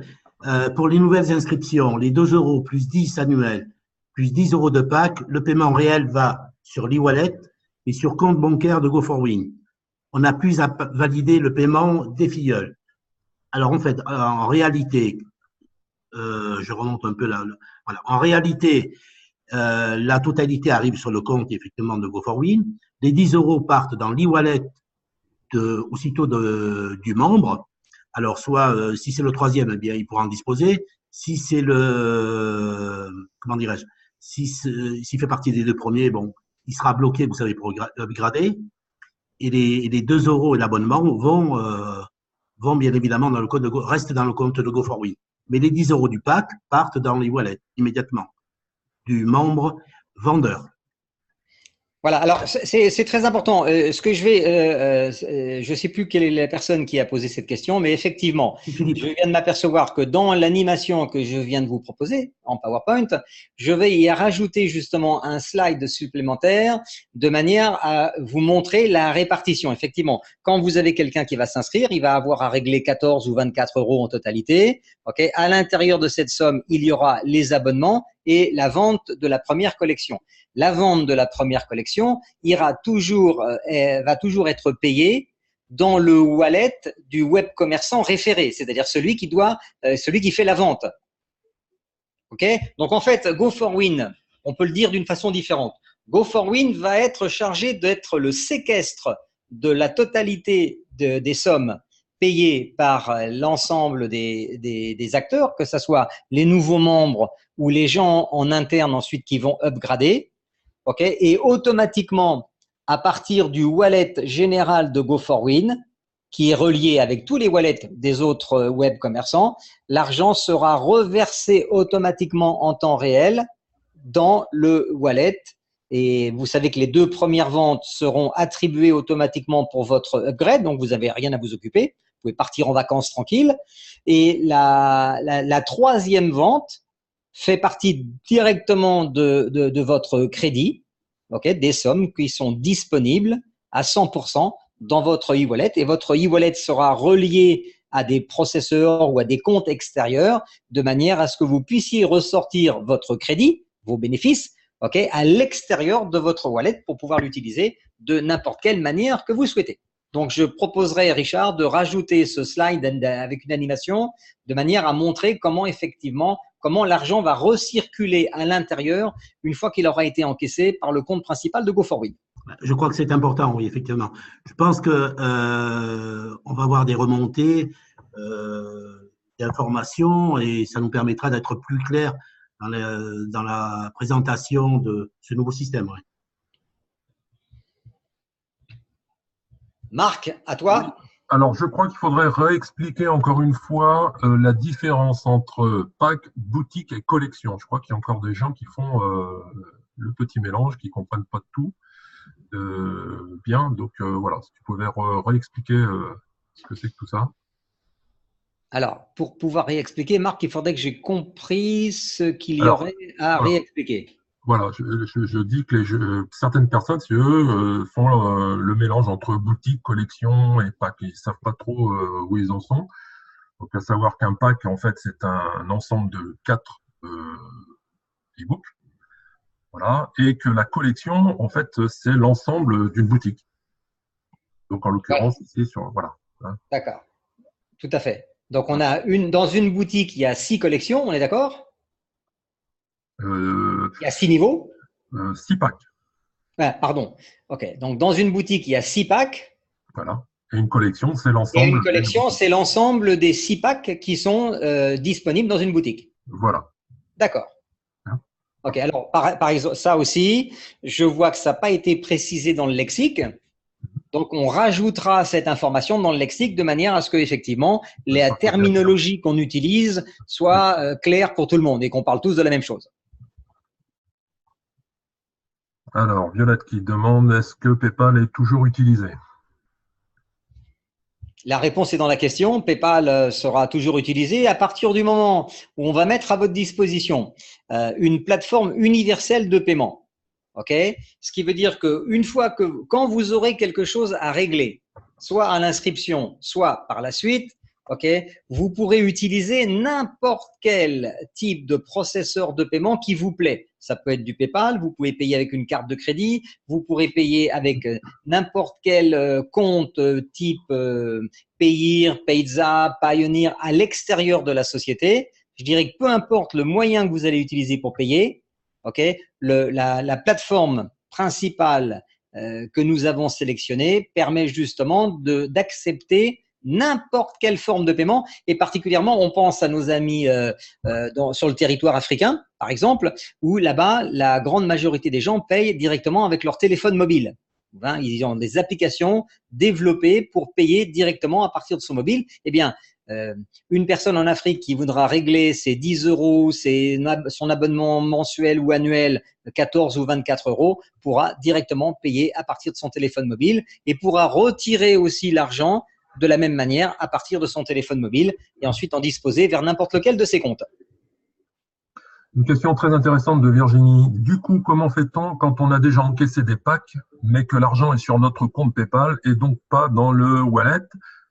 Pour les nouvelles inscriptions, les 2 € plus 10 annuels, plus 10 € de pack, le paiement réel va sur l'e-wallet et sur compte bancaire de Go4Win. On n'a plus à valider le paiement des filleuls. Alors, en fait, en réalité, je remonte un peu là. Voilà. En réalité, la totalité arrive sur le compte, effectivement, de Go4Win. Les 10 € partent dans l'e-wallet aussitôt du membre. Alors, soit, si c'est le 3e, eh bien, il pourra en disposer. Si c'est comment dirais-je, s'il fait partie des 2 premiers, bon, il sera bloqué, vous savez, pour upgrader. Et les 2 € et l'abonnement vont bien évidemment restent dans le compte de Go4Win. Mais les 10 € du pack partent dans les wallets immédiatement du membre vendeur. Voilà, alors c'est très important. Ce que je sais plus quelle est la personne qui a posé cette question, mais effectivement, je viens de m'apercevoir que dans l'animation que je viens de vous proposer en PowerPoint, je vais y rajouter justement un slide supplémentaire de manière à vous montrer la répartition. Effectivement, quand vous avez quelqu'un qui va s'inscrire, il va avoir à régler 14 ou 24 € en totalité. Okay, à l'intérieur de cette somme, il y aura les abonnements et la vente de la première collection. La vente de la première collection va toujours être payée dans le wallet du web commerçant référé, c'est-à-dire celui qui fait la vente. Okay, donc en fait, Go4Win, on peut le dire d'une façon différente. Go4Win va être chargé d'être le séquestre de la totalité des sommes payées par l'ensemble des acteurs, que ce soit les nouveaux membres ou les gens en interne ensuite qui vont upgrader. Okay, et automatiquement, à partir du wallet général de Go4Win, qui est relié avec tous les wallets des autres web commerçants, l'argent sera reversé automatiquement en temps réel dans le wallet. Et vous savez que les 2 premières ventes seront attribuées automatiquement pour votre upgrade, donc vous n'avez rien à vous occuper. Vous pouvez partir en vacances tranquille. Et la 3e vente fait partie directement de votre crédit, okay, des sommes qui sont disponibles à 100% dans votre e-wallet, et votre e-wallet sera relié à des processeurs ou à des comptes extérieurs de manière à ce que vous puissiez ressortir votre crédit, vos bénéfices, okay, à l'extérieur de votre wallet pour pouvoir l'utiliser de n'importe quelle manière que vous souhaitez. Donc, je proposerai, Richard, de rajouter ce slide avec une animation de manière à montrer comment effectivement, comment l'argent va recirculer à l'intérieur une fois qu'il aura été encaissé par le compte principal de Go4Win. Je crois que c'est important, oui, effectivement. Je pense que on va avoir des remontées d'informations et ça nous permettra d'être plus clair dans la présentation de ce nouveau système. Ouais. Marc, à toi. Alors, je crois qu'il faudrait réexpliquer encore une fois la différence entre pack, boutique et collection. Je crois qu'il y a encore des gens qui font le petit mélange, qui ne comprennent pas tout. Bien, donc voilà, si tu pouvais réexpliquer ce que c'est que tout ça. Alors, pour pouvoir réexpliquer, Marc, il faudrait que j'ai compris ce qu'il y aurait à réexpliquer. Voilà, je dis que certaines personnes, si eux, font le mélange entre boutique, collection et pack. Ils ne savent pas trop où ils en sont. Donc, à savoir qu'un pack, en fait, c'est un ensemble de 4 e-books. Voilà, et que la collection, en fait, c'est l'ensemble d'une boutique. Donc, en l'occurrence, ici, voilà. D'accord, tout à fait. Donc, on a dans une boutique, il y a 6 collections, on est d'accord? Il y a 6 niveaux? 6 packs. Ah, pardon. OK. Donc, dans une boutique, il y a 6 packs. Voilà. Et une collection, c'est l'ensemble. Et une collection, c'est l'ensemble des 6 packs qui sont disponibles dans une boutique. Voilà. D'accord. OK. Alors, par exemple, ça aussi, je vois que ça n'a pas été précisé dans le lexique. Donc, on rajoutera cette information dans le lexique de manière à ce que, effectivement, la terminologie qu'on utilise soit claire pour tout le monde et qu'on parle tous de la même chose. Alors, Violette qui demande, est-ce que PayPal est toujours utilisé? La réponse est dans la question. PayPal sera toujours utilisé à partir du moment où on va mettre à votre disposition une plateforme universelle de paiement. Okay, ce qui veut dire qu'une fois quand vous aurez quelque chose à régler, soit à l'inscription, soit par la suite, okay, vous pourrez utiliser n'importe quel type de processeur de paiement qui vous plaît. Ça peut être du PayPal, vous pouvez payer avec une carte de crédit, vous pourrez payer avec n'importe quel compte type Payeer, Payza, Pioneer à l'extérieur de la société. Je dirais que peu importe le moyen que vous allez utiliser pour payer, okay, la plateforme principale que nous avons sélectionnée permet justement d'accepter n'importe quelle forme de paiement, et particulièrement, on pense à nos amis sur le territoire africain, par exemple, où là-bas, la grande majorité des gens payent directement avec leur téléphone mobile. Hein, ils ont des applications développées pour payer directement à partir de son mobile. Eh bien, une personne en Afrique qui voudra régler ses 10 euros, son abonnement mensuel ou annuel, 14 ou 24 euros, pourra directement payer à partir de son téléphone mobile et pourra retirer aussi l'argent de la même manière à partir de son téléphone mobile et ensuite en disposer vers n'importe lequel de ses comptes. Une question très intéressante de Virginie. Du coup, comment fait-on quand on a déjà encaissé des packs, mais que l'argent est sur notre compte PayPal et donc pas dans le wallet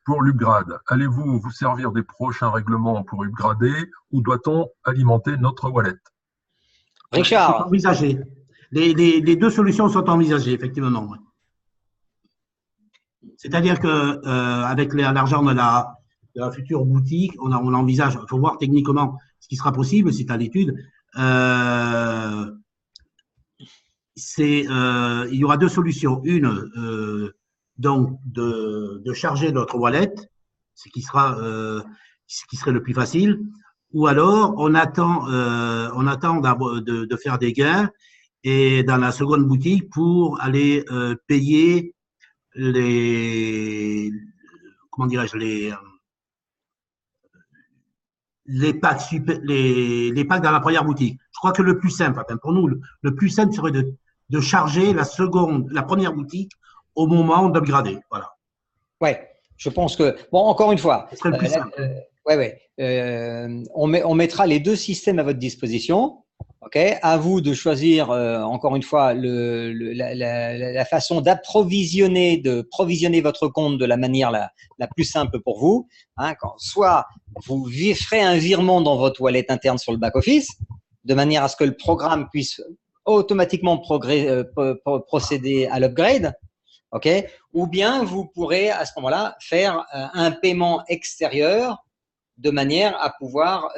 pour l'upgrade? Allez-vous vous servir des prochains règlements pour upgrader ou doit-on alimenter notre wallet? Richard. C'est envisagé. Les 2 solutions sont envisagées, effectivement. C'est-à-dire que avec l'argent de la future boutique, on envisage, il faut voir techniquement ce qui sera possible, c'est à l'étude, il y aura deux solutions. Une, donc, de charger notre wallet, ce qui serait le plus facile, ou alors on attend de faire des gains et dans la seconde boutique pour aller payer comment dirais-je, les packs dans la première boutique. Je crois que le plus simple, enfin pour nous, le plus simple serait de charger la première boutique au moment d'upgrader. Voilà. Ouais, je pense que, bon, encore une fois, Ce serait le plus simple. on mettra les deux systèmes à votre disposition. Ok, à vous de choisir encore une fois la façon d'approvisionner, de provisionner votre compte de la manière la plus simple pour vous. Hein, soit vous ferez un virement dans votre wallet interne sur le back office, de manière à ce que le programme puisse automatiquement procéder à l'upgrade. Ok, ou bien vous pourrez à ce moment-là faire un paiement extérieur de manière à pouvoir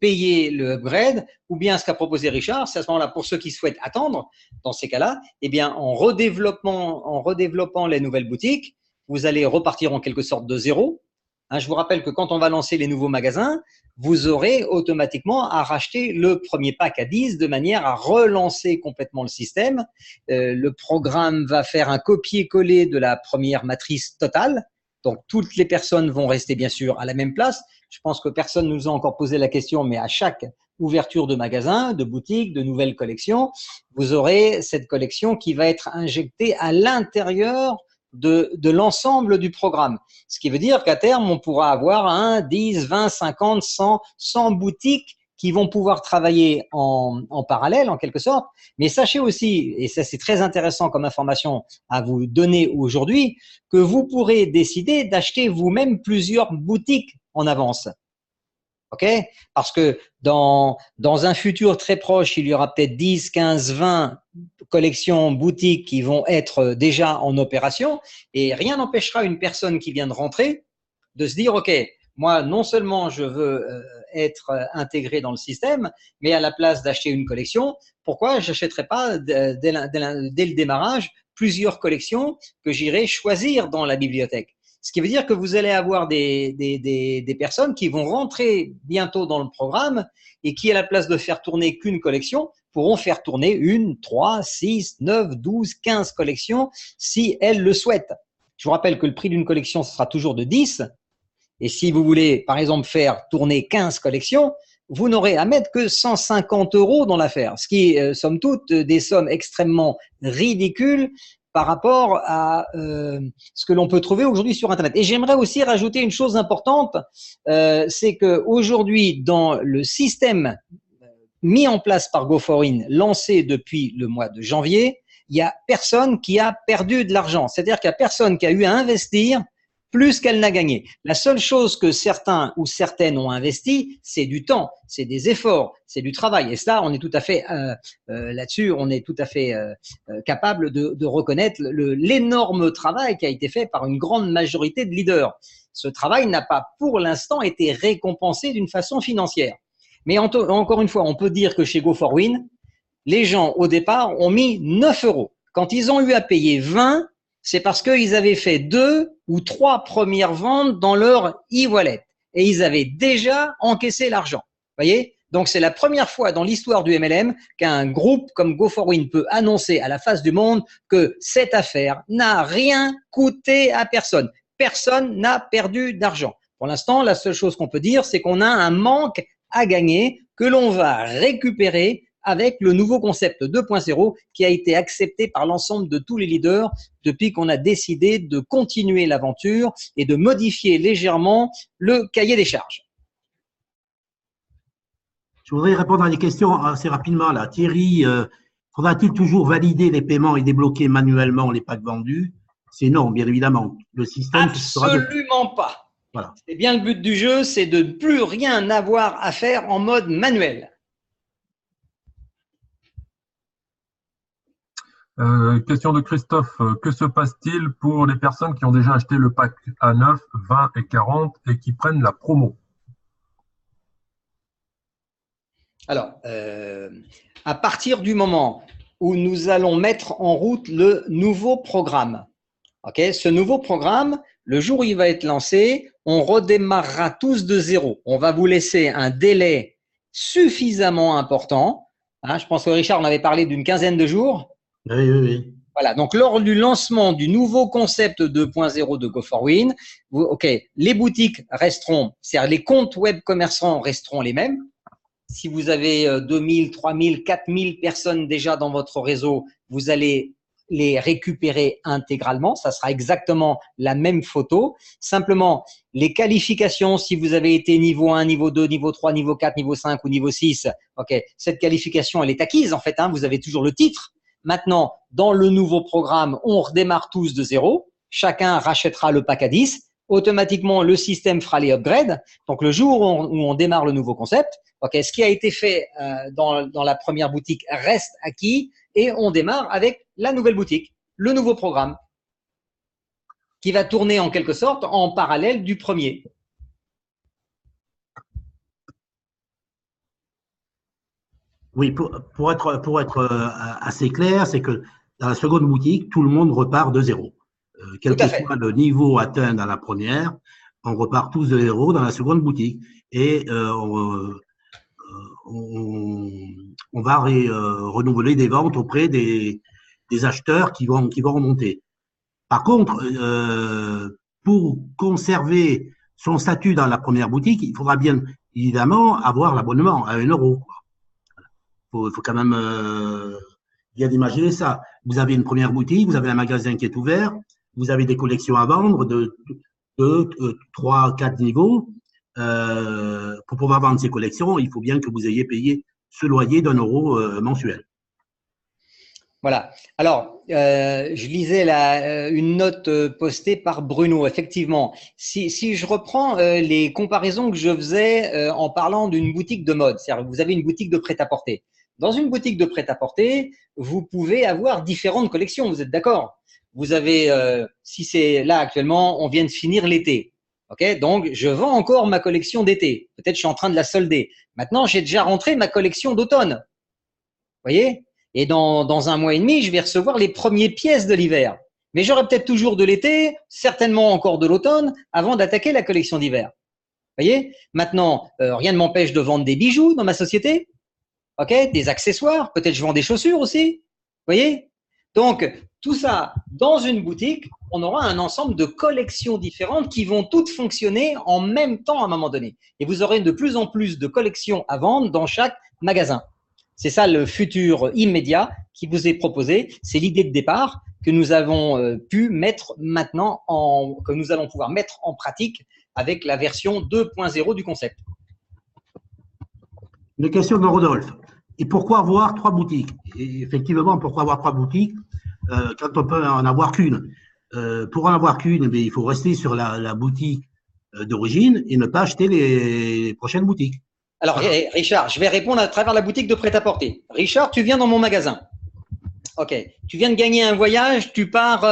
payer le upgrade, ou bien ce qu'a proposé Richard, c'est à ce moment-là, pour ceux qui souhaitent attendre, dans ces cas-là, eh bien, en redéveloppant les nouvelles boutiques, vous allez repartir en quelque sorte de zéro. Hein, je vous rappelle que quand on va lancer les nouveaux magasins, vous aurez automatiquement à racheter le premier pack à 10 de manière à relancer complètement le système. Le programme va faire un copier-coller de la première matrice totale. Donc, toutes les personnes vont rester bien sûr à la même place. Je pense que personne ne nous a encore posé la question, mais à chaque ouverture de magasin, de boutique, de nouvelles collections, vous aurez cette collection qui va être injectée à l'intérieur de l'ensemble du programme. Ce qui veut dire qu'à terme, on pourra avoir 10, 20, 50, 100 boutiques qui vont pouvoir travailler en parallèle, en quelque sorte. Mais sachez aussi, et ça c'est très intéressant comme information à vous donner aujourd'hui, que vous pourrez décider d'acheter vous-même plusieurs boutiques en avance. Ok? Parce que dans un futur très proche, il y aura peut-être 10, 15, 20 collections boutiques qui vont être déjà en opération et rien n'empêchera une personne qui vient de rentrer de se dire, ok, moi, non seulement je veux être intégré dans le système, mais à la place d'acheter une collection, pourquoi je n'achèterais pas dès le démarrage plusieurs collections que j'irai choisir dans la bibliothèque? Ce qui veut dire que vous allez avoir des personnes qui vont rentrer bientôt dans le programme et qui, à la place de faire tourner qu'une collection, pourront faire tourner 1, 3, 6, 9, 12, 15 collections si elles le souhaitent. Je vous rappelle que le prix d'une collection, ce sera toujours de 10. Et si vous voulez, par exemple, faire tourner 15 collections, vous n'aurez à mettre que 150 € dans l'affaire, ce qui est, somme toute, des sommes extrêmement ridicules par rapport à ce que l'on peut trouver aujourd'hui sur Internet. Et j'aimerais aussi rajouter une chose importante, c'est qu'aujourd'hui, dans le système mis en place par Go4In, lancé depuis le mois de janvier, il n'y a personne qui a perdu de l'argent. C'est-à-dire qu'il n'y a personne qui a eu à investir plus qu'elle n'a gagné. La seule chose que certains ou certaines ont investi, c'est du temps, c'est des efforts, c'est du travail. Et ça, on est tout à fait là-dessus, on est tout à fait capable de reconnaître l'énorme travail qui a été fait par une grande majorité de leaders. Ce travail n'a pas, pour l'instant, été récompensé d'une façon financière. Mais encore une fois, on peut dire que chez Go4Win, les gens, au départ, ont mis 9 €. Quand ils ont eu à payer 20, c'est parce qu'ils avaient fait 2 ou 3 premières ventes dans leur e-wallet et ils avaient déjà encaissé l'argent. Voyez? Donc, c'est la première fois dans l'histoire du MLM qu'un groupe comme Go4Win peut annoncer à la face du monde que cette affaire n'a rien coûté à personne. Personne n'a perdu d'argent. Pour l'instant, la seule chose qu'on peut dire, c'est qu'on a un manque à gagner que l'on va récupérer avec le nouveau concept 2.0 qui a été accepté par l'ensemble de tous les leaders depuis qu'on a décidé de continuer l'aventure et de modifier légèrement le cahier des charges. Je voudrais répondre à des questions assez rapidement là. Thierry, faudra-t-il toujours valider les paiements et débloquer manuellement les packs vendus? C'est non, bien évidemment. Le système absolument pas. Voilà. C'est bien le but du jeu, c'est de ne plus rien avoir à faire en mode manuel. Question de Christophe. Que se passe-t-il pour les personnes qui ont déjà acheté le pack A9, 20 et 40 et qui prennent la promo? Alors, à partir du moment où nous allons mettre en route le nouveau programme, ce nouveau programme, le jour où il va être lancé, on redémarrera tous de zéro. On va vous laisser un délai suffisamment important. Je pense que Richard, on avait parlé d'une quinzaine de jours. Oui, oui, oui. Voilà, donc lors du lancement du nouveau concept 2.0 de Go4Win, les boutiques resteront, c'est-à-dire les comptes web commerçants resteront les mêmes. Si vous avez 2000, 3000, 4000 personnes déjà dans votre réseau, vous allez les récupérer intégralement. Ça sera exactement la même photo. Simplement, les qualifications, si vous avez été niveau 1, niveau 2, niveau 3, niveau 4, niveau 5 ou niveau 6, cette qualification, elle est acquise en fait. Vous avez toujours le titre. Maintenant, dans le nouveau programme, on redémarre tous de zéro. Chacun rachètera le pack à 10. Automatiquement, le système fera les upgrades. Donc, le jour où on démarre le nouveau concept, ce qui a été fait dans la première boutique reste acquis et on démarre avec la nouvelle boutique, le nouveau programme qui va tourner en quelque sorte en parallèle du premier. Oui, pour être assez clair, c'est que dans la seconde boutique, tout le monde repart de zéro. Quel que soit le niveau atteint dans la première, on repart tous de zéro dans la seconde boutique. Et on va renouveler des ventes auprès des acheteurs qui vont remonter. Par contre, pour conserver son statut dans la première boutique, il faudra bien évidemment avoir l'abonnement à 1 euro. Faut quand même bien imaginer ça. Vous avez une première boutique, vous avez un magasin qui est ouvert, vous avez des collections à vendre de 3, 4 niveaux. Pour pouvoir vendre ces collections, il faut bien que vous ayez payé ce loyer d'1 euro mensuel. Voilà. Alors, je lisais une note postée par Bruno. Effectivement, si je reprends les comparaisons que je faisais en parlant d'une boutique de mode, c'est-à-dire que vous avez une boutique de prêt-à-porter. Dans une boutique de prêt-à-porter, vous pouvez avoir différentes collections. Vous êtes d'accord? Vous avez, si c'est là actuellement, on vient de finir l'été. Donc, je vends encore ma collection d'été. Peut-être je suis en train de la solder. Maintenant, j'ai déjà rentré ma collection d'automne. Vous voyez? Et dans 1 mois et demi, je vais recevoir les premières pièces de l'hiver. Mais j'aurai peut-être toujours de l'été, certainement encore de l'automne, avant d'attaquer la collection d'hiver. Vous voyez? Maintenant, rien ne m'empêche de vendre des bijoux dans ma société. Des accessoires. Peut-être je vends des chaussures aussi. Vous voyez? Donc, tout ça, dans une boutique, on aura un ensemble de collections différentes qui vont toutes fonctionner en même temps à un moment donné. Et vous aurez de plus en plus de collections à vendre dans chaque magasin. C'est ça le futur immédiat qui vous est proposé. C'est l'idée de départ que nous avons pu mettre maintenant que nous allons pouvoir mettre en pratique avec la version 2.0 du concept. Une question de Rodolphe. Et pourquoi avoir 3 boutiques? Et effectivement, pourquoi avoir 3 boutiques quand on peut en avoir qu'une? Pour en avoir qu'une, il faut rester sur la boutique d'origine et ne pas acheter les prochaines boutiques. Alors, Richard, je vais répondre à travers la boutique de prêt-à-porter. Richard, tu viens dans mon magasin. Tu viens de gagner un voyage, tu pars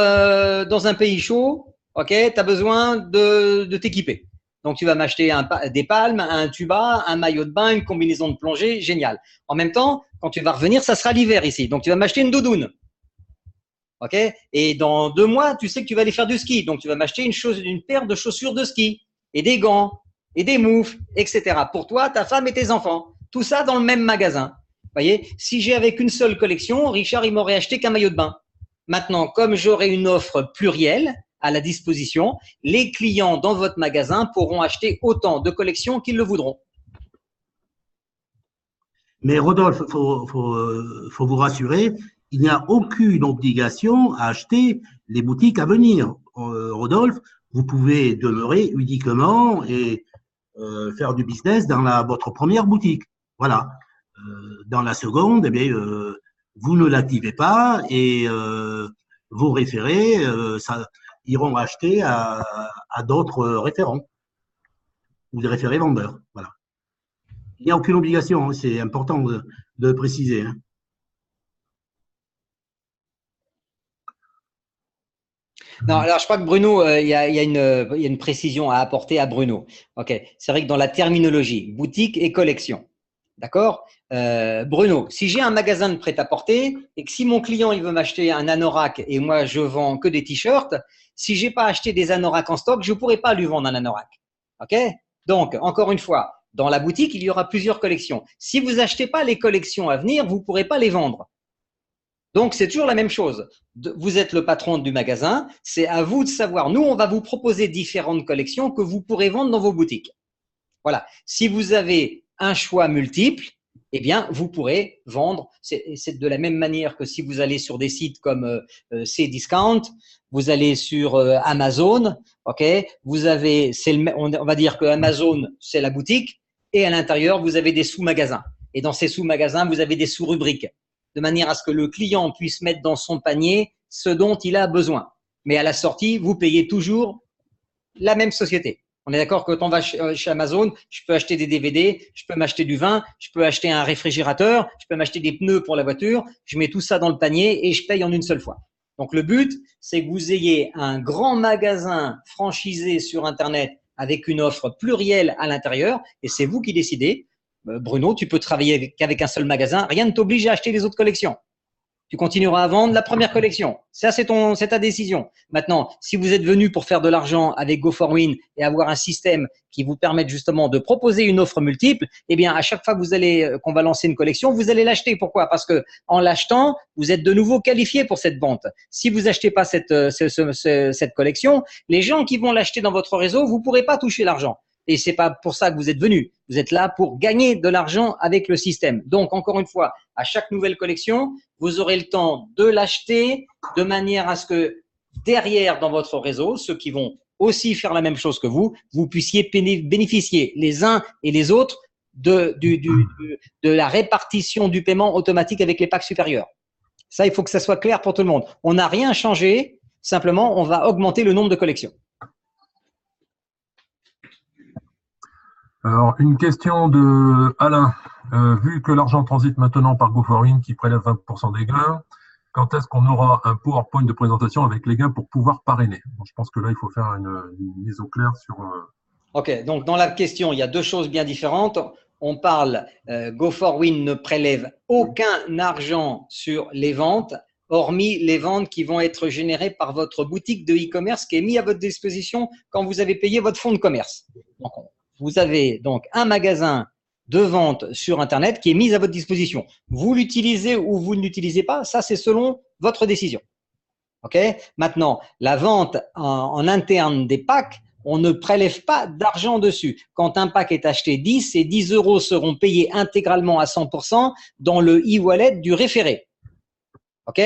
dans un pays chaud. Tu as besoin de t'équiper. Donc, tu vas m'acheter des palmes, un tuba, un maillot de bain, une combinaison de plongée. Génial. En même temps, quand tu vas revenir, ça sera l'hiver ici. Donc, tu vas m'acheter une doudoune. Et dans 2 mois, tu sais que tu vas aller faire du ski. Donc, tu vas m'acheter une paire de chaussures de ski et des gants et des moufles, etc. Pour toi, ta femme et tes enfants. Tout ça dans le même magasin. Vous voyez, si j'ai avec une seule collection, Richard, il m'aurait acheté qu'un maillot de bain. Maintenant, comme j'aurai une offre plurielle à la disposition, les clients dans votre magasin pourront acheter autant de collections qu'ils le voudront. Mais Rodolphe, faut vous rassurer, il n'y a aucune obligation à acheter les boutiques à venir. Rodolphe, vous pouvez demeurer uniquement et faire du business dans votre première boutique. Voilà. Dans la seconde, vous ne l'activez pas et vos référés iront acheter à d'autres référents ou des référés vendeurs. Voilà. Il n'y a aucune obligation, c'est important de préciser. Non, alors je crois que Bruno, il y a une précision à apporter à Bruno. C'est vrai que dans la terminologie, boutique et collection. D'accord? Bruno, si j'ai un magasin de prêt-à-porter et que si mon client il veut m'acheter un anorak et moi je vends que des t-shirts, si j'ai pas acheté des anoraks en stock, je pourrais pas lui vendre un anorak. OK? Donc, encore une fois, dans la boutique, il y aura plusieurs collections. Si vous achetez pas les collections à venir, vous pourrez pas les vendre. Donc, c'est toujours la même chose. Vous êtes le patron du magasin, c'est à vous de savoir. Nous, on va vous proposer différentes collections que vous pourrez vendre dans vos boutiques. Voilà. Si vous avez un choix multiple, eh bien, vous pourrez vendre. C'est de la même manière que si vous allez sur des sites comme Cdiscount, vous allez sur Amazon, ok. Vous avez, on va dire que Amazon c'est la boutique et à l'intérieur vous avez des sous-magasins. Et dans ces sous-magasins vous avez des sous-rubriques, de manière à ce que le client puisse mettre dans son panier ce dont il a besoin. Mais à la sortie, vous payez toujours la même société. On est d'accord que quand on va chez Amazon, je peux acheter des DVD, je peux m'acheter du vin, je peux acheter un réfrigérateur, je peux m'acheter des pneus pour la voiture, je mets tout ça dans le panier et je paye en une seule fois. Donc le but, c'est que vous ayez un grand magasin franchisé sur Internet avec une offre plurielle à l'intérieur et c'est vous qui décidez. Bruno, tu peux travailler qu'avec un seul magasin, rien ne t'oblige à acheter les autres collections. Tu continueras à vendre la première collection. Ça, c'est ta décision. Maintenant, si vous êtes venu pour faire de l'argent avec Go4Win et avoir un système qui vous permette justement de proposer une offre multiple, eh bien, à chaque fois qu'on va lancer une collection, vous allez l'acheter. Pourquoi? Parce que en l'achetant, vous êtes de nouveau qualifié pour cette vente. Si vous achetez pas cette collection, les gens qui vont l'acheter dans votre réseau, vous pourrez pas toucher l'argent. Et c'est pas pour ça que vous êtes venu. Vous êtes là pour gagner de l'argent avec le système. Donc, encore une fois, à chaque nouvelle collection, vous aurez le temps de l'acheter de manière à ce que derrière, dans votre réseau, ceux qui vont aussi faire la même chose que vous puissiez bénéficier les uns et les autres de la répartition du paiement automatique avec les packs supérieurs. Ça, il faut que ça soit clair pour tout le monde. On n'a rien changé. Simplement, on va augmenter le nombre de collections. Alors, une question de Alain. Vu que l'argent transite maintenant par Go4Win qui prélève 20% des gains, quand est-ce qu'on aura un PowerPoint de présentation avec les gains pour pouvoir parrainer? Bon, je pense que là, il faut faire une mise au clair sur… Ok, donc dans la question, il y a deux choses bien différentes. On parle, Go4Win ne prélève aucun argent sur les ventes, hormis les ventes qui vont être générées par votre boutique de e-commerce qui est mise à votre disposition quand vous avez payé votre fonds de commerce. Donc, vous avez donc un magasin de vente sur Internet qui est mis à votre disposition. Vous l'utilisez ou vous ne l'utilisez pas, ça c'est selon votre décision. Ok. Maintenant, la vente en interne des packs, on ne prélève pas d'argent dessus. Quand un pack est acheté 10, ces 10 € seront payés intégralement à 100% dans le e-wallet du référé. Ok.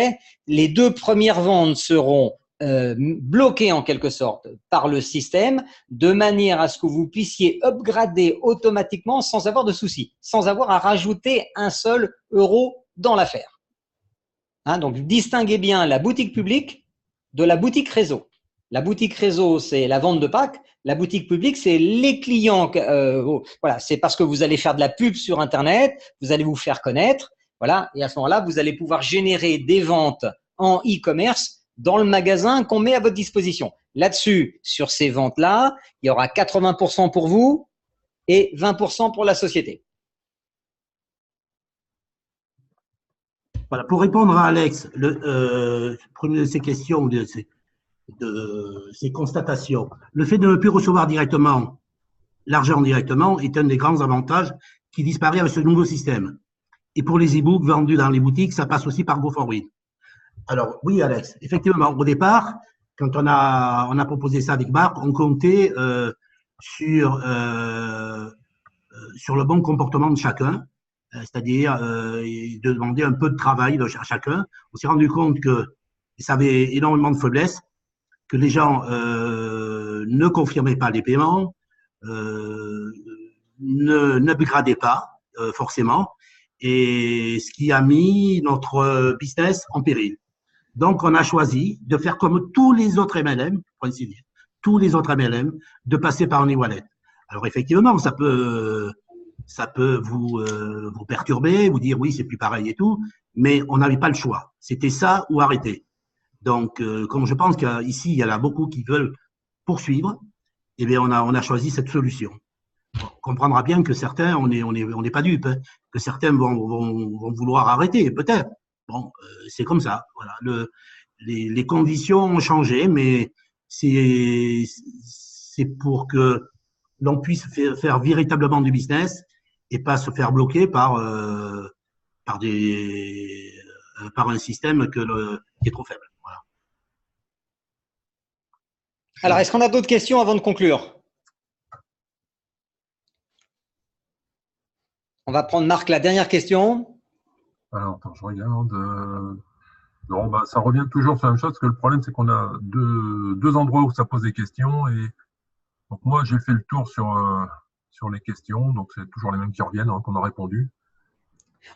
Les deux premières ventes seront bloqué en quelque sorte par le système de manière à ce que vous puissiez upgrader automatiquement sans avoir de soucis, sans avoir à rajouter un seul euro dans l'affaire. Hein, donc, distinguez bien la boutique publique de la boutique réseau. La boutique réseau, c'est la vente de packs. La boutique publique, c'est les clients. Voilà, c'est parce que vous allez faire de la pub sur Internet, vous allez vous faire connaître. Voilà, et à ce moment-là, vous allez pouvoir générer des ventes en e-commerce dans le magasin qu'on met à votre disposition. Là-dessus, sur ces ventes-là, il y aura 80% pour vous et 20% pour la société. Voilà, pour répondre à Alex, première de ces questions, de ces constatations, le fait de ne plus recevoir directement l'argent directement est un des grands avantages qui disparaît avec ce nouveau système. Et pour les e-books vendus dans les boutiques, ça passe aussi par Go4Win. Alors, oui, Alex, effectivement, au départ, quand on a proposé ça avec Marc, on comptait sur le bon comportement de chacun, c'est-à-dire de demander un peu de travail de chacun. On s'est rendu compte que ça avait énormément de faiblesses, que les gens ne confirmaient pas les paiements, n'upgradaient pas forcément, et ce qui a mis notre business en péril. Donc, on a choisi de faire comme tous les autres MLM, pour ainsi dire, tous les autres MLM, de passer par un e-wallet. Alors, effectivement, ça peut vous perturber, vous dire oui, c'est plus pareil et tout, mais on n'avait pas le choix. C'était ça ou arrêter. Donc, comme je pense qu'ici, il y en a beaucoup qui veulent poursuivre, eh bien, on a choisi cette solution. On comprendra bien que certains, on n'est pas dupes, hein, que certains vont vouloir arrêter, peut-être. Bon, c'est comme ça. Voilà. Les conditions ont changé, mais c'est pour que l'on puisse faire véritablement du business et pas se faire bloquer par un système qui est trop faible. Voilà. Alors, est-ce qu'on a d'autres questions avant de conclure? On va prendre, Marc, la dernière question. Alors, attends, je regarde. Non, bah, ça revient toujours sur la même chose, parce que le problème, c'est qu'on a deux endroits où ça pose des questions. Et donc, moi, j'ai fait le tour sur les questions. Donc, c'est toujours les mêmes qui reviennent, hein, qu'on a répondu.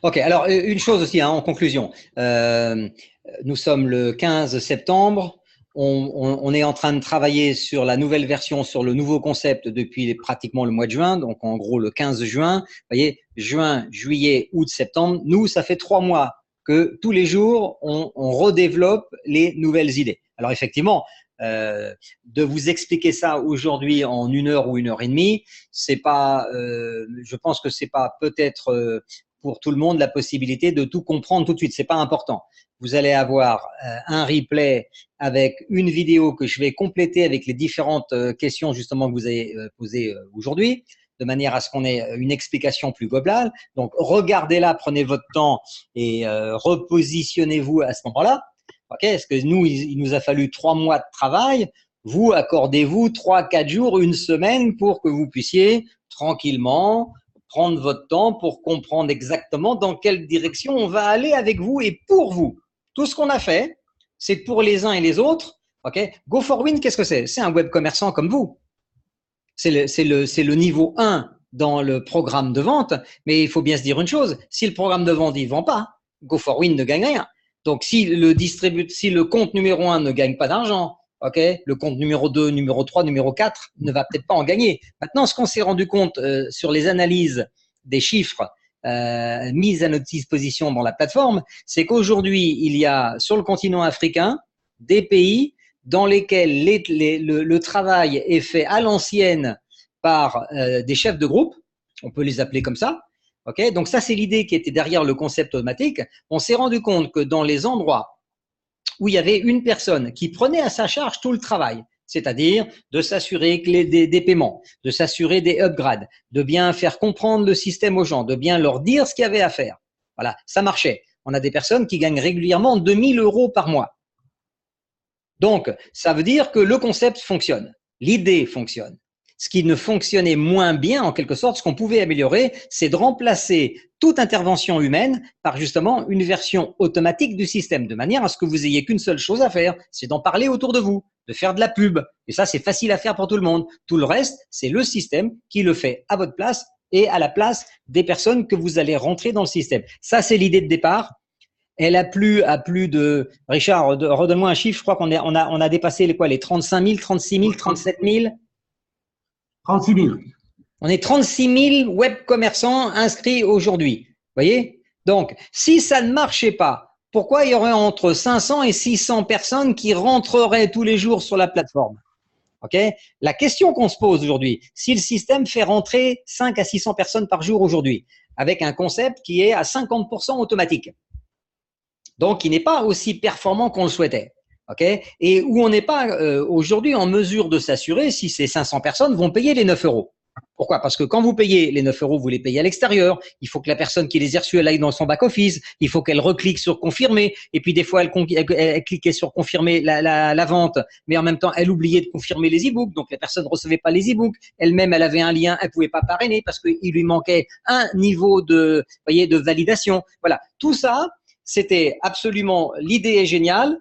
Ok, alors une chose aussi, hein, en conclusion. Nous sommes le 15 septembre. On est en train de travailler sur la nouvelle version, sur le nouveau concept depuis pratiquement le mois de juin. Donc, en gros, le 15 juin. Vous voyez, juin, juillet, août, septembre. Nous, ça fait 3 mois que tous les jours, on redéveloppe les nouvelles idées. Alors, effectivement, de vous expliquer ça aujourd'hui en 1 heure ou 1h30, c'est pas, je pense que c'est pas peut-être pour tout le monde la possibilité de tout comprendre tout de suite. C'est pas important. Vous allez avoir un replay avec une vidéo que je vais compléter avec les différentes questions justement que vous avez posées aujourd'hui, de manière à ce qu'on ait une explication plus globale. Donc, regardez-la, prenez votre temps et repositionnez-vous à ce moment-là. Okay, parce que nous, il nous a fallu 3 mois de travail. Vous, accordez-vous 3-4 jours, 1 semaine pour que vous puissiez tranquillement prendre votre temps pour comprendre exactement dans quelle direction on va aller avec vous et pour vous. Tout ce qu'on a fait, c'est pour les uns et les autres. Okay, Go4Win, qu'est-ce que c'est? C'est un web commerçant comme vous. C'est le niveau 1 dans le programme de vente, mais il faut bien se dire une chose, si le programme de vente ne vend pas, Go4Win ne gagne rien. Donc, si le compte numéro 1 ne gagne pas d'argent, okay, le compte numéro 2, numéro 3, numéro 4 ne va peut-être pas en gagner. Maintenant, ce qu'on s'est rendu compte sur les analyses des chiffres mises à notre disposition dans la plateforme, c'est qu'aujourd'hui, il y a sur le continent africain des pays dans lesquels le travail est fait à l'ancienne par des chefs de groupe, on peut les appeler comme ça. Okay, donc ça, c'est l'idée qui était derrière le concept automatique. On s'est rendu compte que dans les endroits où il y avait une personne qui prenait à sa charge tout le travail, c'est-à-dire de s'assurer des paiements, de s'assurer des upgrades, de bien faire comprendre le système aux gens, de bien leur dire ce qu'il y avait à faire. Voilà, ça marchait. On a des personnes qui gagnent régulièrement 2 000 € par mois. Donc, ça veut dire que le concept fonctionne, l'idée fonctionne. Ce qui ne fonctionnait moins bien, en quelque sorte, ce qu'on pouvait améliorer, c'est de remplacer toute intervention humaine par justement une version automatique du système, de manière à ce que vous ayez qu'une seule chose à faire, c'est d'en parler autour de vous, de faire de la pub. Et ça, c'est facile à faire pour tout le monde. Tout le reste, c'est le système qui le fait à votre place et à la place des personnes que vous allez rentrer dans le système. Ça, c'est l'idée de départ. Elle a plu à plus de… Richard, redonne-moi un chiffre. Je crois qu'on a dépassé les 35 000, 36 000, 37 000 36 000. On est 36 000 web commerçants inscrits aujourd'hui. Vous voyez? Donc, si ça ne marchait pas, pourquoi il y aurait entre 500 et 600 personnes qui rentreraient tous les jours sur la plateforme? Okay? La question qu'on se pose aujourd'hui, si le système fait rentrer 5 à 600 personnes par jour aujourd'hui, avec un concept qui est à 50% automatique, donc qui n'est pas aussi performant qu'on le souhaitait. Okay, et où on n'est pas aujourd'hui en mesure de s'assurer si ces 500 personnes vont payer les 9 €. Pourquoi? Parce que quand vous payez les 9 €, vous les payez à l'extérieur. Il faut que la personne qui les a reçus, elle aille dans son back-office. Il faut qu'elle reclique sur confirmer. Et puis, des fois, elle cliquait sur confirmer la vente, mais en même temps, elle oubliait de confirmer les e-books. Donc, la personne ne recevait pas les e-books. Elle-même, elle avait un lien, elle ne pouvait pas parrainer parce qu'il lui manquait un niveau de validation. Voilà. Tout ça, c'était absolument, l'idée est géniale.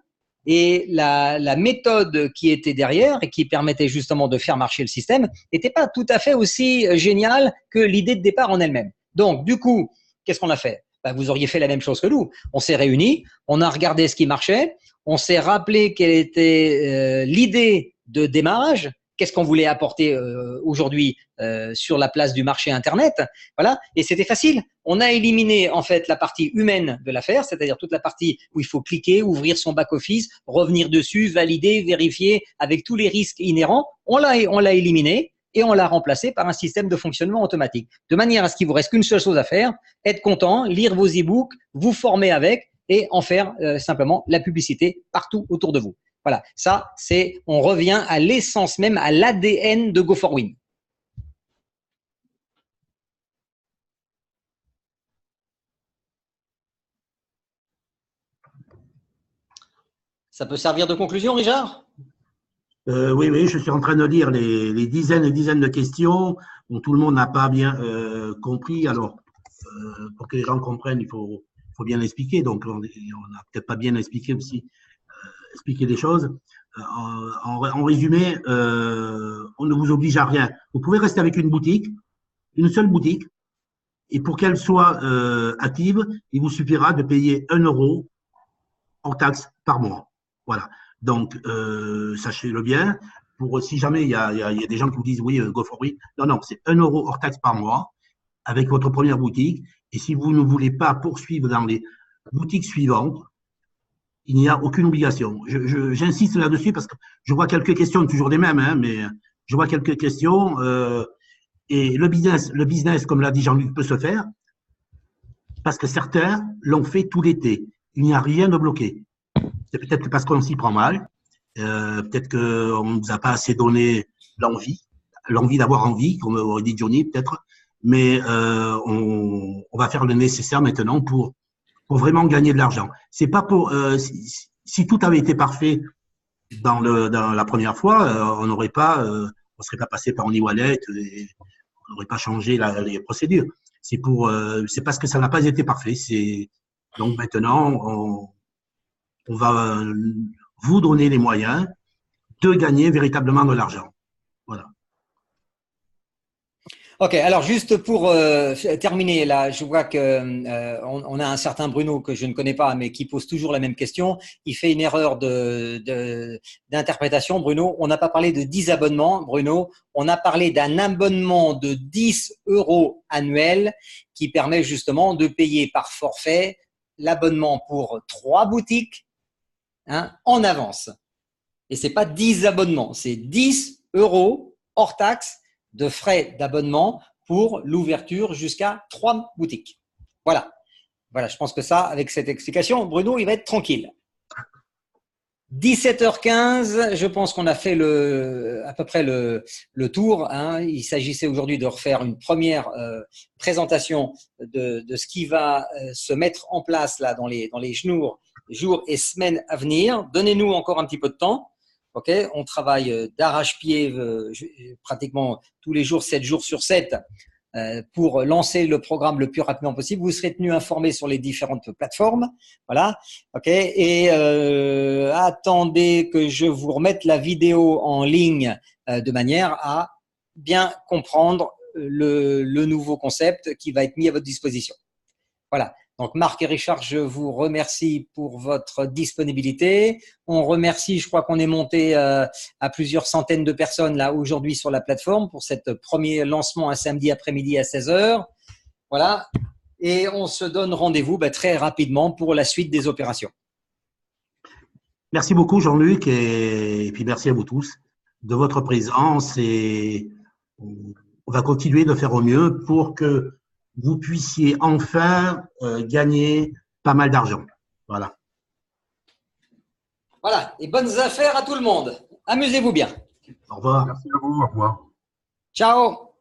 Et la méthode qui était derrière et qui permettait justement de faire marcher le système n'était pas tout à fait aussi géniale que l'idée de départ en elle-même. Donc, du coup, qu'est-ce qu'on a fait? Vous auriez fait la même chose que nous. On s'est réunis, on a regardé ce qui marchait, on s'est rappelé quelle était l'idée de démarrage, qu'est-ce qu'on voulait apporter aujourd'hui sur la place du marché Internet. Voilà, et c'était facile. On a éliminé en fait la partie humaine de l'affaire, c'est-à-dire toute la partie où il faut cliquer, ouvrir son back-office, revenir dessus, valider, vérifier avec tous les risques inhérents. On l'a éliminé et on l'a remplacé par un système de fonctionnement automatique. De manière à ce qu'il vous reste qu'une seule chose à faire, être content, lire vos e-books, vous former avec et en faire simplement la publicité partout autour de vous. Voilà, ça, on revient à l'essence même, à l'ADN de Go4Win. Ça peut servir de conclusion, Richard? Oui, je suis en train de lire les dizaines et dizaines de questions dont tout le monde n'a pas bien compris. Alors, pour que les gens comprennent, il faut bien l'expliquer. Donc, on n'a peut-être pas bien expliqué aussi, expliquer les choses. En résumé, on ne vous oblige à rien. Vous pouvez rester avec une boutique, une seule boutique, et pour qu'elle soit active, il vous suffira de payer 1 euro hors taxe par mois. Voilà. Donc, sachez-le bien. Pour si jamais il y a des gens qui vous disent oui, Go4Win, non, c'est 1 euro hors taxe par mois avec votre première boutique. Et si vous ne voulez pas poursuivre dans les boutiques suivantes, il n'y a aucune obligation. J'insiste là-dessus parce que je vois quelques questions, toujours les mêmes, hein, mais je vois quelques questions. Et le business, comme l'a dit Jean-Luc, peut se faire parce que certains l'ont fait tout l'été. Il n'y a rien de bloqué. C'est peut-être parce qu'on s'y prend mal. Peut-être qu'on ne nous a pas assez donné l'envie d'avoir envie, comme aurait dit Johnny, peut-être. Mais on va faire le nécessaire maintenant pour vraiment gagner de l'argent. C'est pas pour si tout avait été parfait dans la première fois, on serait pas passé par un e-wallet et on n'aurait pas changé les procédures. C'est parce que ça n'a pas été parfait. Donc maintenant on va vous donner les moyens de gagner véritablement de l'argent. Voilà. Ok, alors juste pour terminer, là, je vois que on a un certain Bruno que je ne connais pas, mais qui pose toujours la même question. Il fait une erreur d'interprétation, Bruno. On n'a pas parlé de 10 abonnements, Bruno. On a parlé d'un abonnement de 10 euros annuel qui permet justement de payer par forfait l'abonnement pour 3 boutiques en avance. Et c'est pas 10 abonnements, c'est 10 euros hors taxe de frais d'abonnement pour l'ouverture jusqu'à 3 boutiques. Voilà. Voilà, je pense que ça, avec cette explication, Bruno, il va être tranquille. 17h15, je pense qu'on a fait à peu près le tour. Il s'agissait aujourd'hui de refaire une première présentation de ce qui va se mettre en place là dans les jours et semaines à venir. Donnez-nous encore un petit peu de temps. Ok, on travaille d'arrache-pied pratiquement tous les jours, 7 jours sur 7, pour lancer le programme le plus rapidement possible. Vous serez tenu informé sur les différentes plateformes. Voilà. Ok. Et attendez que je vous remette la vidéo en ligne de manière à bien comprendre le nouveau concept qui va être mis à votre disposition. Voilà. Donc, Marc et Richard, je vous remercie pour votre disponibilité. On remercie, je crois qu'on est monté à plusieurs centaines de personnes là aujourd'hui sur la plateforme pour cette premier lancement un samedi après-midi à 16h. Voilà. Et on se donne rendez-vous très rapidement pour la suite des opérations. Merci beaucoup, Jean-Luc, et puis merci à vous tous de votre présence et on va continuer de faire au mieux pour que vous puissiez enfin gagner pas mal d'argent. Voilà. Voilà. Et bonnes affaires à tout le monde. Amusez-vous bien. Au revoir. Merci à vous. Au revoir. Ciao.